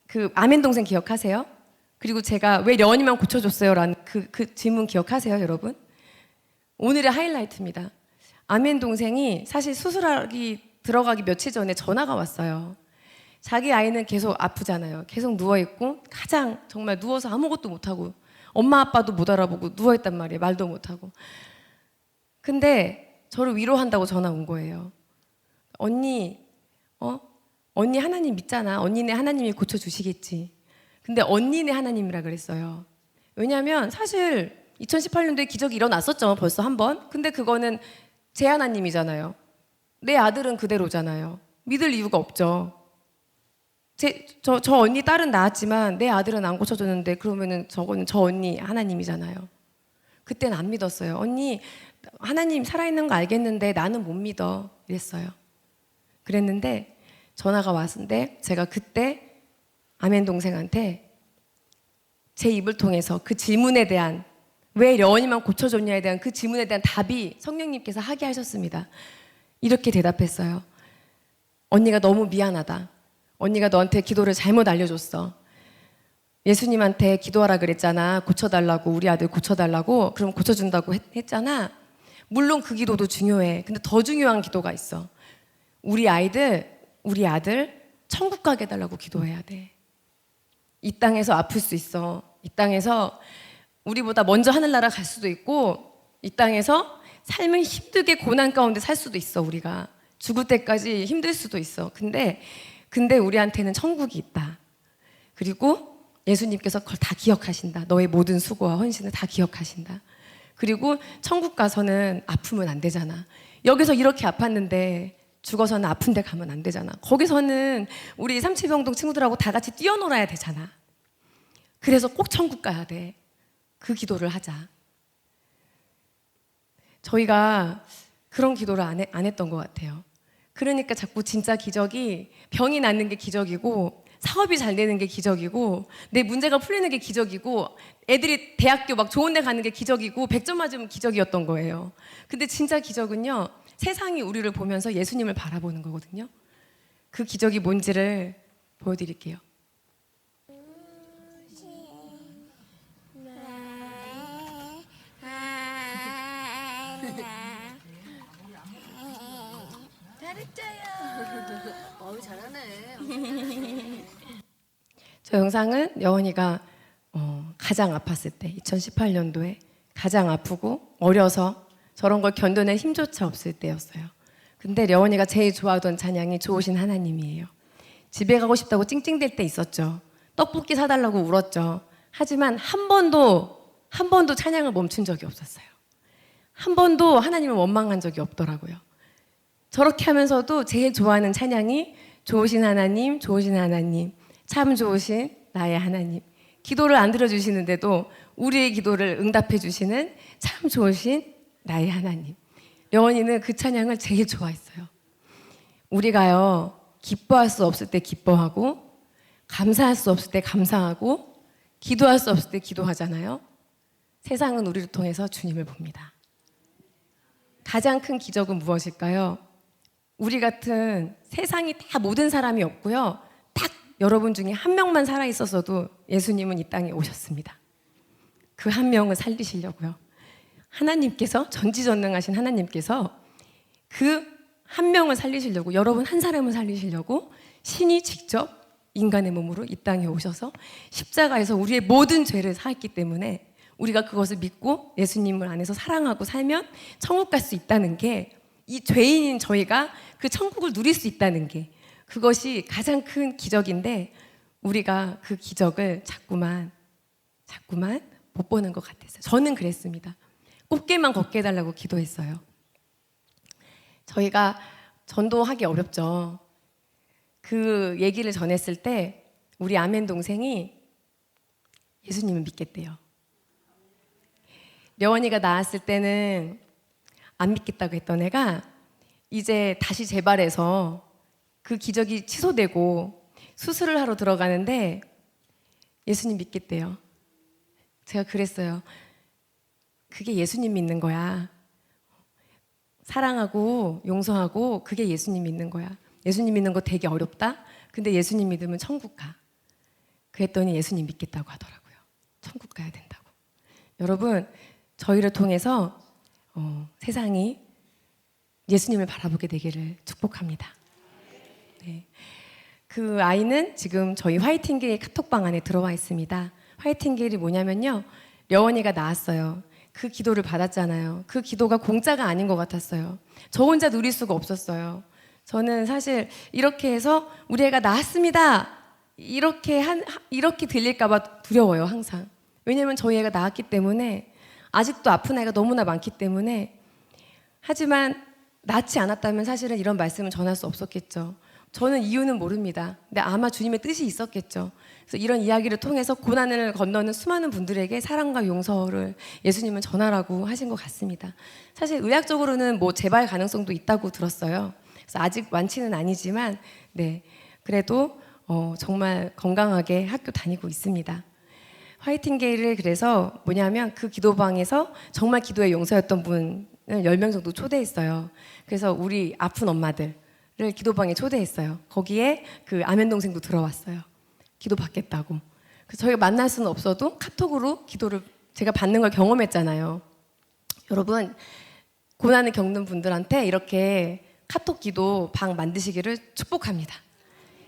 Speaker 1: 그 아멘 동생 기억하세요? 그리고 제가 왜 여원이만 고쳐줬어요? 라는 그 질문 기억하세요, 여러분? 오늘의 하이라이트입니다. 아멘 동생이 사실 들어가기 며칠 전에 전화가 왔어요. 자기 아이는 계속 아프잖아요. 계속 누워있고 가장 정말 누워서 아무것도 못하고 엄마 아빠도 못 알아보고 누워있단 말이에요. 말도 못하고. 근데 저를 위로한다고 전화 온 거예요. 언니 하나님 믿잖아. 언니네 하나님이 고쳐주시겠지. 근데 언니네 하나님이라 그랬어요. 왜냐하면 사실 2018년도에 기적이 일어났었죠. 벌써 한 번. 근데 그거는 제 하나님이잖아요. 내 아들은 그대로잖아요. 믿을 이유가 없죠. 저 언니 딸은 나았지만 내 아들은 안 고쳐줬는데 그러면은 저거는 저 언니 하나님이잖아요. 그때는 안 믿었어요. 언니 하나님 살아있는 거 알겠는데 나는 못 믿어 이랬어요. 그랬는데 전화가 왔는데 제가 그때 아멘 동생한테 제 입을 통해서 그 질문에 대한 왜 여원이만 고쳐줬냐에 대한 그 질문에 대한 답이 성령님께서 하게 하셨습니다. 이렇게 대답했어요. 언니가 너무 미안하다. 언니가 너한테 기도를 잘못 알려줬어. 예수님한테 기도하라 그랬잖아. 고쳐달라고, 우리 아들 고쳐달라고. 그럼 고쳐준다고 했잖아. 물론 그 기도도 중요해. 근데 더 중요한 기도가 있어. 우리 아들 천국 가게 해달라고 기도해야 돼. 이 땅에서 아플 수 있어. 이 땅에서 우리보다 먼저 하늘나라 갈 수도 있고 이 땅에서 삶을 힘들게 고난 가운데 살 수도 있어. 우리가 죽을 때까지 힘들 수도 있어. 근데 우리한테는 천국이 있다. 그리고 예수님께서 그걸 다 기억하신다. 너의 모든 수고와 헌신을 다 기억하신다. 그리고 천국 가서는 아프면 안 되잖아. 여기서 이렇게 아팠는데 죽어서는 아픈 데 가면 안 되잖아. 거기서는 우리 삼칠병동 친구들하고 다 같이 뛰어놀아야 되잖아. 그래서 꼭 천국 가야 돼. 그 기도를 하자. 저희가 그런 기도를 안 했던 것 같아요. 그러니까 자꾸 진짜 기적이 병이 낫는 게 기적이고 사업이 잘 되는 게 기적이고 내 문제가 풀리는 게 기적이고 애들이 대학교 막 좋은 데 가는 게 기적이고 100점 맞으면 기적이었던 거예요. 근데 진짜 기적은요. 세상이 우리를 보면서 예수님을 바라보는 거거든요. 그 기적이 뭔지를 보여드릴게요.
Speaker 2: 어우 잘하네.
Speaker 1: 저 영상은 여원이가 가장 아팠을 때 2018년도에 가장 아프고 어려서 저런 걸 견뎌낼 힘조차 없을 때였어요. 근데 려원이가 제일 좋아하던 찬양이 좋으신 하나님이에요. 집에 가고 싶다고 찡찡댈 때 있었죠. 떡볶이 사달라고 울었죠. 하지만 한 번도 찬양을 멈춘 적이 없었어요. 한 번도 하나님을 원망한 적이 없더라고요. 저렇게 하면서도 제일 좋아하는 찬양이 좋으신 하나님, 좋으신 하나님, 참 좋으신 나의 하나님. 기도를 안 들어주시는데도 우리의 기도를 응답해 주시는 참 좋으신 나의 하나님. 려원이는 그 찬양을 제일 좋아했어요. 우리가요, 기뻐할 수 없을 때 기뻐하고, 감사할 수 없을 때 감사하고, 기도할 수 없을 때 기도하잖아요. 세상은 우리를 통해서 주님을 봅니다. 가장 큰 기적은 무엇일까요? 우리 같은 세상이 다 모든 사람이 없고요. 딱 여러분 중에 한 명만 살아있었어도 예수님은 이 땅에 오셨습니다. 그 한 명을 살리시려고요. 하나님께서, 전지전능하신 하나님께서 그 한 명을 살리시려고, 여러분 한 사람을 살리시려고 신이 직접 인간의 몸으로 이 땅에 오셔서 십자가에서 우리의 모든 죄를 사했기 때문에 우리가 그것을 믿고 예수님을 안에서 사랑하고 살면 천국 갈 수 있다는 게, 이 죄인인 저희가 그 천국을 누릴 수 있다는 게, 그것이 가장 큰 기적인데 우리가 그 기적을 자꾸만 못 보는 것 같았어요. 저는 그랬습니다. 꽃게만 걷게 해달라고 기도했어요. 저희가 전도하기 어렵죠. 그 얘기를 전했을 때 우리 아멘 동생이 예수님을 믿겠대요. 려원이가 나왔을 때는 안 믿겠다고 했던 애가 이제 다시 재발해서 그 기적이 취소되고 수술을 하러 들어가는데 예수님 믿겠대요. 제가 그랬어요. 그게 예수님 믿는 거야. 사랑하고 용서하고 그게 예수님 믿는 거야. 예수님 믿는 거 되게 어렵다. 근데 예수님 믿으면 천국 가. 그랬더니 예수님 믿겠다고 하더라고요. 천국 가야 된다고. 여러분, 저희를 통해서 세상이 예수님을 바라보게 되기를 축복합니다. 네. 그 아이는 지금 저희 화이팅게일 카톡방 안에 들어와 있습니다. 화이팅게일이 뭐냐면요, 려원이가 나왔어요. 그 기도를 받았잖아요. 그 기도가 공짜가 아닌 것 같았어요. 저 혼자 누릴 수가 없었어요. 저는 사실 이렇게 해서 우리 애가 나았습니다, 이렇게 들릴까봐 두려워요, 항상. 왜냐면 저희 애가 나았기 때문에, 아직도 아픈 아이가 너무나 많기 때문에. 하지만 낫지 않았다면 사실은 이런 말씀을 전할 수 없었겠죠. 저는 이유는 모릅니다. 근데 아마 주님의 뜻이 있었겠죠. 그래서 이런 이야기를 통해서 고난을 건너는 수많은 분들에게 사랑과 용서를 예수님은 전하라고 하신 것 같습니다. 사실 의학적으로는 뭐 재발 가능성도 있다고 들었어요. 그래서 아직 완치는 아니지만, 네, 그래도 정말 건강하게 학교 다니고 있습니다. 화이팅게일을 그래서 뭐냐면 그 기도방에서 정말 기도에 용서였던 분을 10명 정도 초대했어요. 그래서 우리 아픈 엄마들을 기도방에 초대했어요. 거기에 그 아멘 동생도 들어왔어요. 기도 받겠다고. 그래서 저희가 만날 수는 없어도 카톡으로 기도를 제가 받는 걸 경험했잖아요. 여러분, 고난을 겪는 분들한테 이렇게 카톡 기도 방 만드시기를 축복합니다.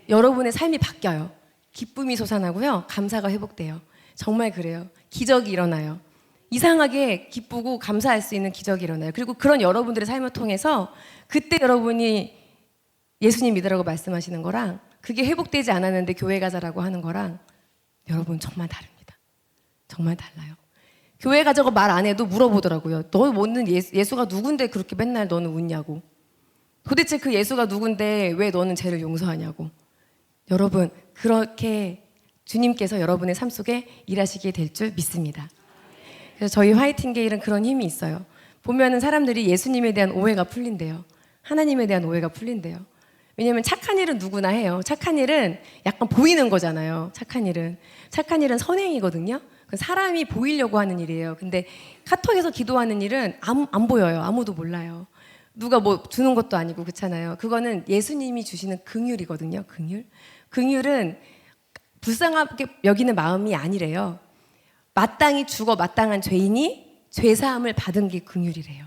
Speaker 1: 여러분의 삶이 바뀌어요. 기쁨이 솟아나고요, 감사가 회복돼요. 정말 그래요. 기적이 일어나요. 이상하게 기쁘고 감사할 수 있는 기적이 일어나요. 그리고 그런 여러분들의 삶을 통해서 그때 여러분이 예수님 믿으라고 말씀하시는 거랑 그게 회복되지 않았는데 교회 가자라고 하는 거랑 여러분 정말 다릅니다. 정말 달라요. 교회 가자고 말 안 해도 물어보더라고요. 너 믿는 예수가 누군데 그렇게 맨날 너는 웃냐고. 도대체 그 예수가 누군데 왜 너는 죄를 용서하냐고. 여러분, 그렇게 주님께서 여러분의 삶 속에 일하시게 될 줄 믿습니다. 그래서 저희 화이팅 게일은 그런 힘이 있어요. 보면은 사람들이 예수님에 대한 오해가 풀린대요. 하나님에 대한 오해가 풀린대요. 왜냐면 착한 일은 누구나 해요. 착한 일은 약간 보이는 거잖아요. 착한 일은 선행이거든요. 사람이 보이려고 하는 일이에요. 근데 카톡에서 기도하는 일은 안 보여요. 아무도 몰라요. 누가 뭐 주는 것도 아니고 그렇잖아요. 그거는 예수님이 주시는 긍휼이거든요. 긍휼은 불쌍하게 여기는 마음이 아니래요. 마땅히 죽어 마땅한 죄인이 죄사함을 받은 게 긍휼이래요.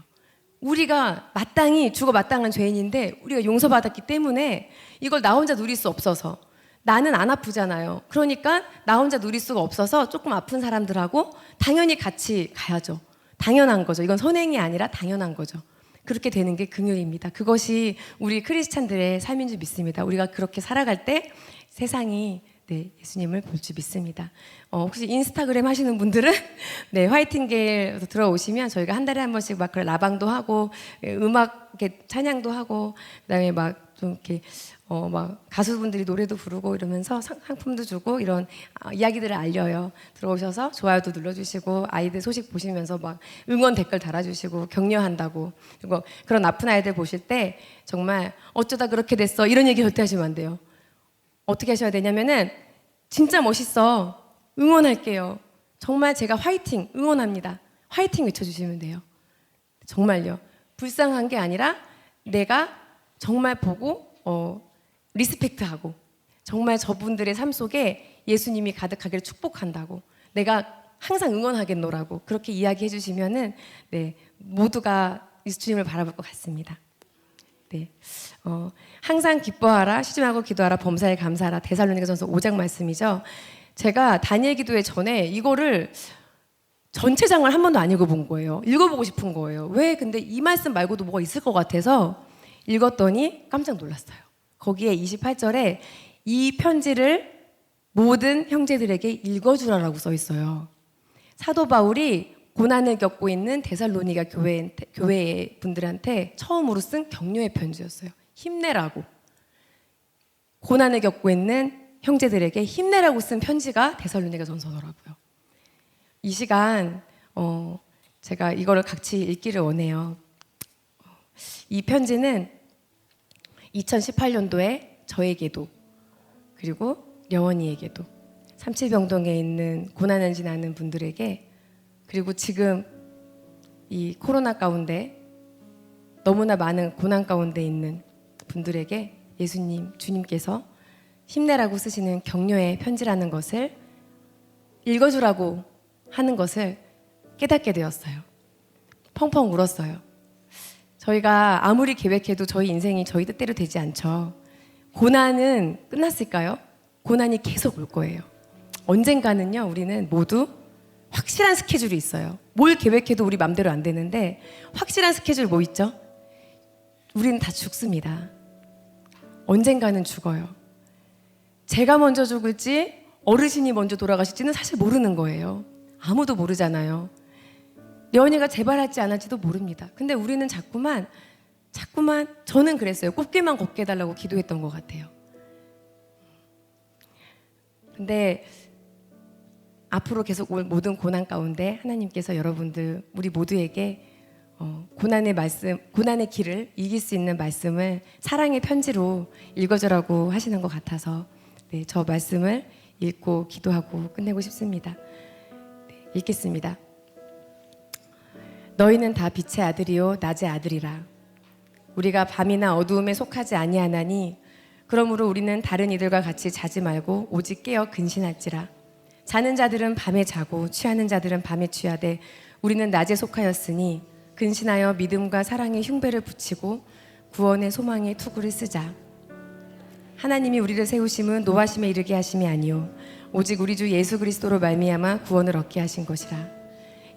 Speaker 1: 우리가 마땅히 죽어 마땅한 죄인인데 우리가 용서받았기 때문에 이걸 나 혼자 누릴 수 없어서, 나는 안 아프잖아요. 그러니까 나 혼자 누릴 수가 없어서 조금 아픈 사람들하고 당연히 같이 가야죠. 당연한 거죠. 이건 선행이 아니라 당연한 거죠. 그렇게 되는 게 긍휼입니다. 그것이 우리 크리스찬들의 삶인 줄 믿습니다. 우리가 그렇게 살아갈 때 세상이 예수님을 볼 줄 믿습니다. 혹시 인스타그램 하시는 분들은 화이팅게일 들어오시면 저희가 한 달에 한 번씩 막 그런 라방도 하고 음악 이렇게 찬양도 하고 그다음에 막 좀 이렇게 막 가수분들이 노래도 부르고 이러면서 상품도 주고 이런 이야기들을 알려요. 들어오셔서 좋아요도 눌러주시고 아이들 소식 보시면서 막 응원 댓글 달아주시고 격려한다고. 그리고 그런 아픈 아이들 보실 때 정말 어쩌다 그렇게 됐어 이런 얘기 절대 하시면 안 돼요. 어떻게 하셔야 되냐면은 진짜 멋있어. 응원할게요. 정말 제가 화이팅 응원합니다. 화이팅 외쳐주시면 돼요. 정말요. 불쌍한 게 아니라 내가 정말 보고 리스펙트하고 정말 저분들의 삶 속에 예수님이 가득하기를 축복한다고, 내가 항상 응원하겠노라고 그렇게 이야기해 주시면은 모두가 예수님을 바라볼 것 같습니다. 항상 기뻐하라, 시중하고 기도하라, 범사에 감사하라. 데살로니가전서 5장 말씀이죠. 제가 다니엘 기도회 전에 이거를 전체 장을 한 번도 안 읽어본 거예요. 읽어보고 싶은 거예요. 왜? 근데 이 말씀 말고도 뭐가 있을 것 같아서 읽었더니 깜짝 놀랐어요. 거기에 28절에 이 편지를 모든 형제들에게 읽어주라라고 써 있어요. 사도 바울이 고난을 겪고 있는 데살로니가 교회 분들한테 처음으로 쓴 격려의 편지였어요. 힘내라고. 고난을 겪고 있는 형제들에게 힘내라고 쓴 편지가 데살로니가 전서더라고요. 이 시간 제가 이거를 같이 읽기를 원해요. 이 편지는 2018년도에 저에게도 그리고 려원이에게도 삼칠병동에 있는 고난을 지나는 분들에게, 그리고 지금 이 코로나 가운데 너무나 많은 고난 가운데 있는 분들에게 주님께서 힘내라고 쓰시는 격려의 편지라는 것을 읽어주라고 하는 것을 깨닫게 되었어요. 펑펑 울었어요. 저희가 아무리 계획해도 저희 인생이 저희 뜻대로 되지 않죠. 고난은 끝났을까요? 고난이 계속 올 거예요. 언젠가는요, 우리는 모두 확실한 스케줄이 있어요. 뭘 계획해도 우리 맘대로 안 되는데 확실한 스케줄 뭐 있죠? 우리는 다 죽습니다. 언젠가는 죽어요. 제가 먼저 죽을지 어르신이 먼저 돌아가실지는 사실 모르는 거예요. 아무도 모르잖아요. 려원이가 재발할지 안 할지도 모릅니다. 근데 우리는 자꾸만 저는 그랬어요. 꽃길만 걷게 해달라고 기도했던 것 같아요. 근데 앞으로 계속 올 모든 고난 가운데 하나님께서 여러분들 우리 모두에게 고난의 길을 이길 수 있는 말씀을 사랑의 편지로 읽어주라고 하시는 것 같아서 저 말씀을 읽고 기도하고 끝내고 싶습니다. 읽겠습니다. 너희는 다 빛의 아들이요 낮의 아들이라. 우리가 밤이나 어두움에 속하지 아니하나니 그러므로 우리는 다른 이들과 같이 자지 말고 오직 깨어 근신할지라. 자는 자들은 밤에 자고 취하는 자들은 밤에 취하되 우리는 낮에 속하였으니 근신하여 믿음과 사랑의 흉배를 붙이고 구원의 소망의 투구를 쓰자. 하나님이 우리를 세우심은 노하심에 이르게 하심이 아니요 오직 우리 주 예수 그리스도로 말미암아 구원을 얻게 하신 것이라.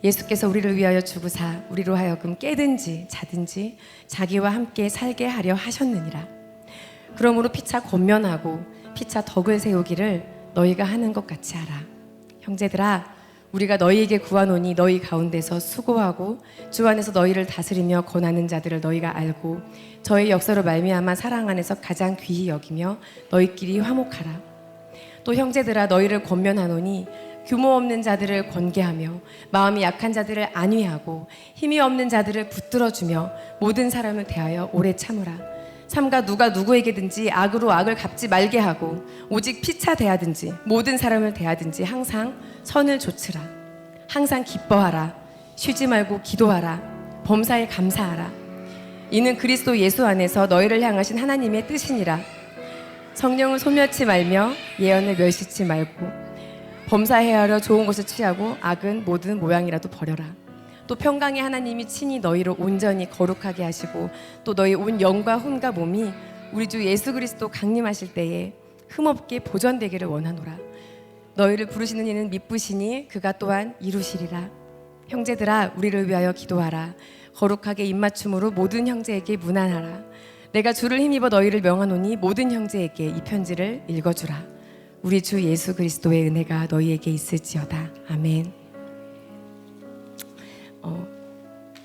Speaker 1: 예수께서 우리를 위하여 죽으사 우리로 하여금 깨든지 자든지 자기와 함께 살게 하려 하셨느니라. 그러므로 피차 권면하고 피차 덕을 세우기를 너희가 하는 것 같이 하라. 형제들아, 우리가 너희에게 구하노니 너희 가운데서 수고하고 주 안에서 너희를 다스리며 권하는 자들을 너희가 알고 저의 역사로 말미암아 사랑 안에서 가장 귀히 여기며 너희끼리 화목하라. 또 형제들아 너희를 권면하노니 규모 없는 자들을 권계하며 마음이 약한 자들을 안위하고 힘이 없는 자들을 붙들어주며 모든 사람을 대하여 오래 참으라. 삼가 누가 누구에게든지 악으로 악을 갚지 말게 하고 오직 피차 대하든지 모든 사람을 대하든지 항상 선을 조치라. 항상 기뻐하라. 쉬지 말고 기도하라. 범사에 감사하라. 이는 그리스도 예수 안에서 너희를 향하신 하나님의 뜻이니라. 성령을 소멸치 말며 예언을 멸시치 말고 범사해하려 좋은 것을 취하고 악은 모든 모양이라도 버려라. 또 평강의 하나님이 친히 너희를 온전히 거룩하게 하시고 또 너희 온 영과 혼과 몸이 우리 주 예수 그리스도 강림하실 때에 흠없게 보존되기를 원하노라. 너희를 부르시는 이는 미쁘시니 그가 또한 이루시리라. 형제들아 우리를 위하여 기도하라. 거룩하게 입맞춤으로 모든 형제에게 문안하라. 내가 주를 힘입어 너희를 명하노니 모든 형제에게 이 편지를 읽어주라. 우리 주 예수 그리스도의 은혜가 너희에게 있을지어다. 아멘.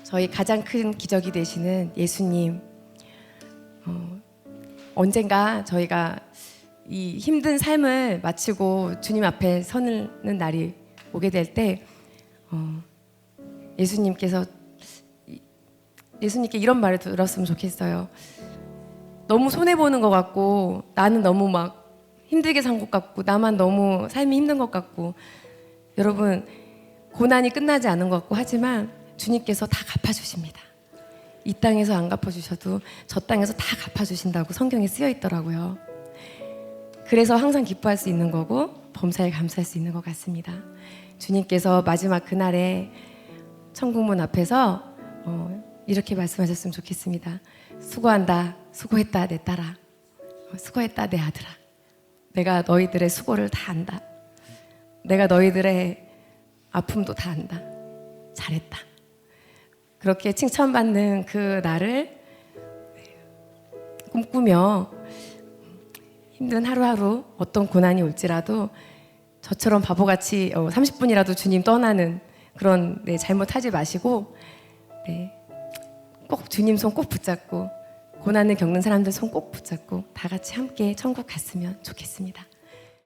Speaker 1: 저희 가장 큰 기적이 되시는 예수님, 언젠가 저희가 이 힘든 삶을 마치고 주님 앞에 서는 날이 오게 될 때 예수님께 이런 말을 들었으면 좋겠어요. 너무 손해보는 것 같고 나는 너무 막 힘들게 산 것 같고 나만 너무 삶이 힘든 것 같고 여러분 고난이 끝나지 않은 것 같고 하지만 주님께서 다 갚아주십니다. 이 땅에서 안 갚아주셔도 저 땅에서 다 갚아주신다고 성경에 쓰여 있더라고요. 그래서 항상 기뻐할 수 있는 거고 범사에 감사할 수 있는 것 같습니다. 주님께서 마지막 그날에 천국문 앞에서 이렇게 말씀하셨으면 좋겠습니다. 수고한다, 수고했다 내 딸아, 수고했다 내 아들아. 내가 너희들의 수고를 다 안다. 내가 너희들의 아픔도 다 안다. 잘했다. 그렇게 칭찬받는 그 날을 꿈꾸며 힘든 하루하루 어떤 고난이 올지라도 저처럼 바보같이 30분이라도 주님 떠나는 그런 잘못하지 마시고 꼭 주님 손 꼭 붙잡고 고난을 겪는 사람들 손 꼭 붙잡고 다 같이 함께 천국 갔으면 좋겠습니다.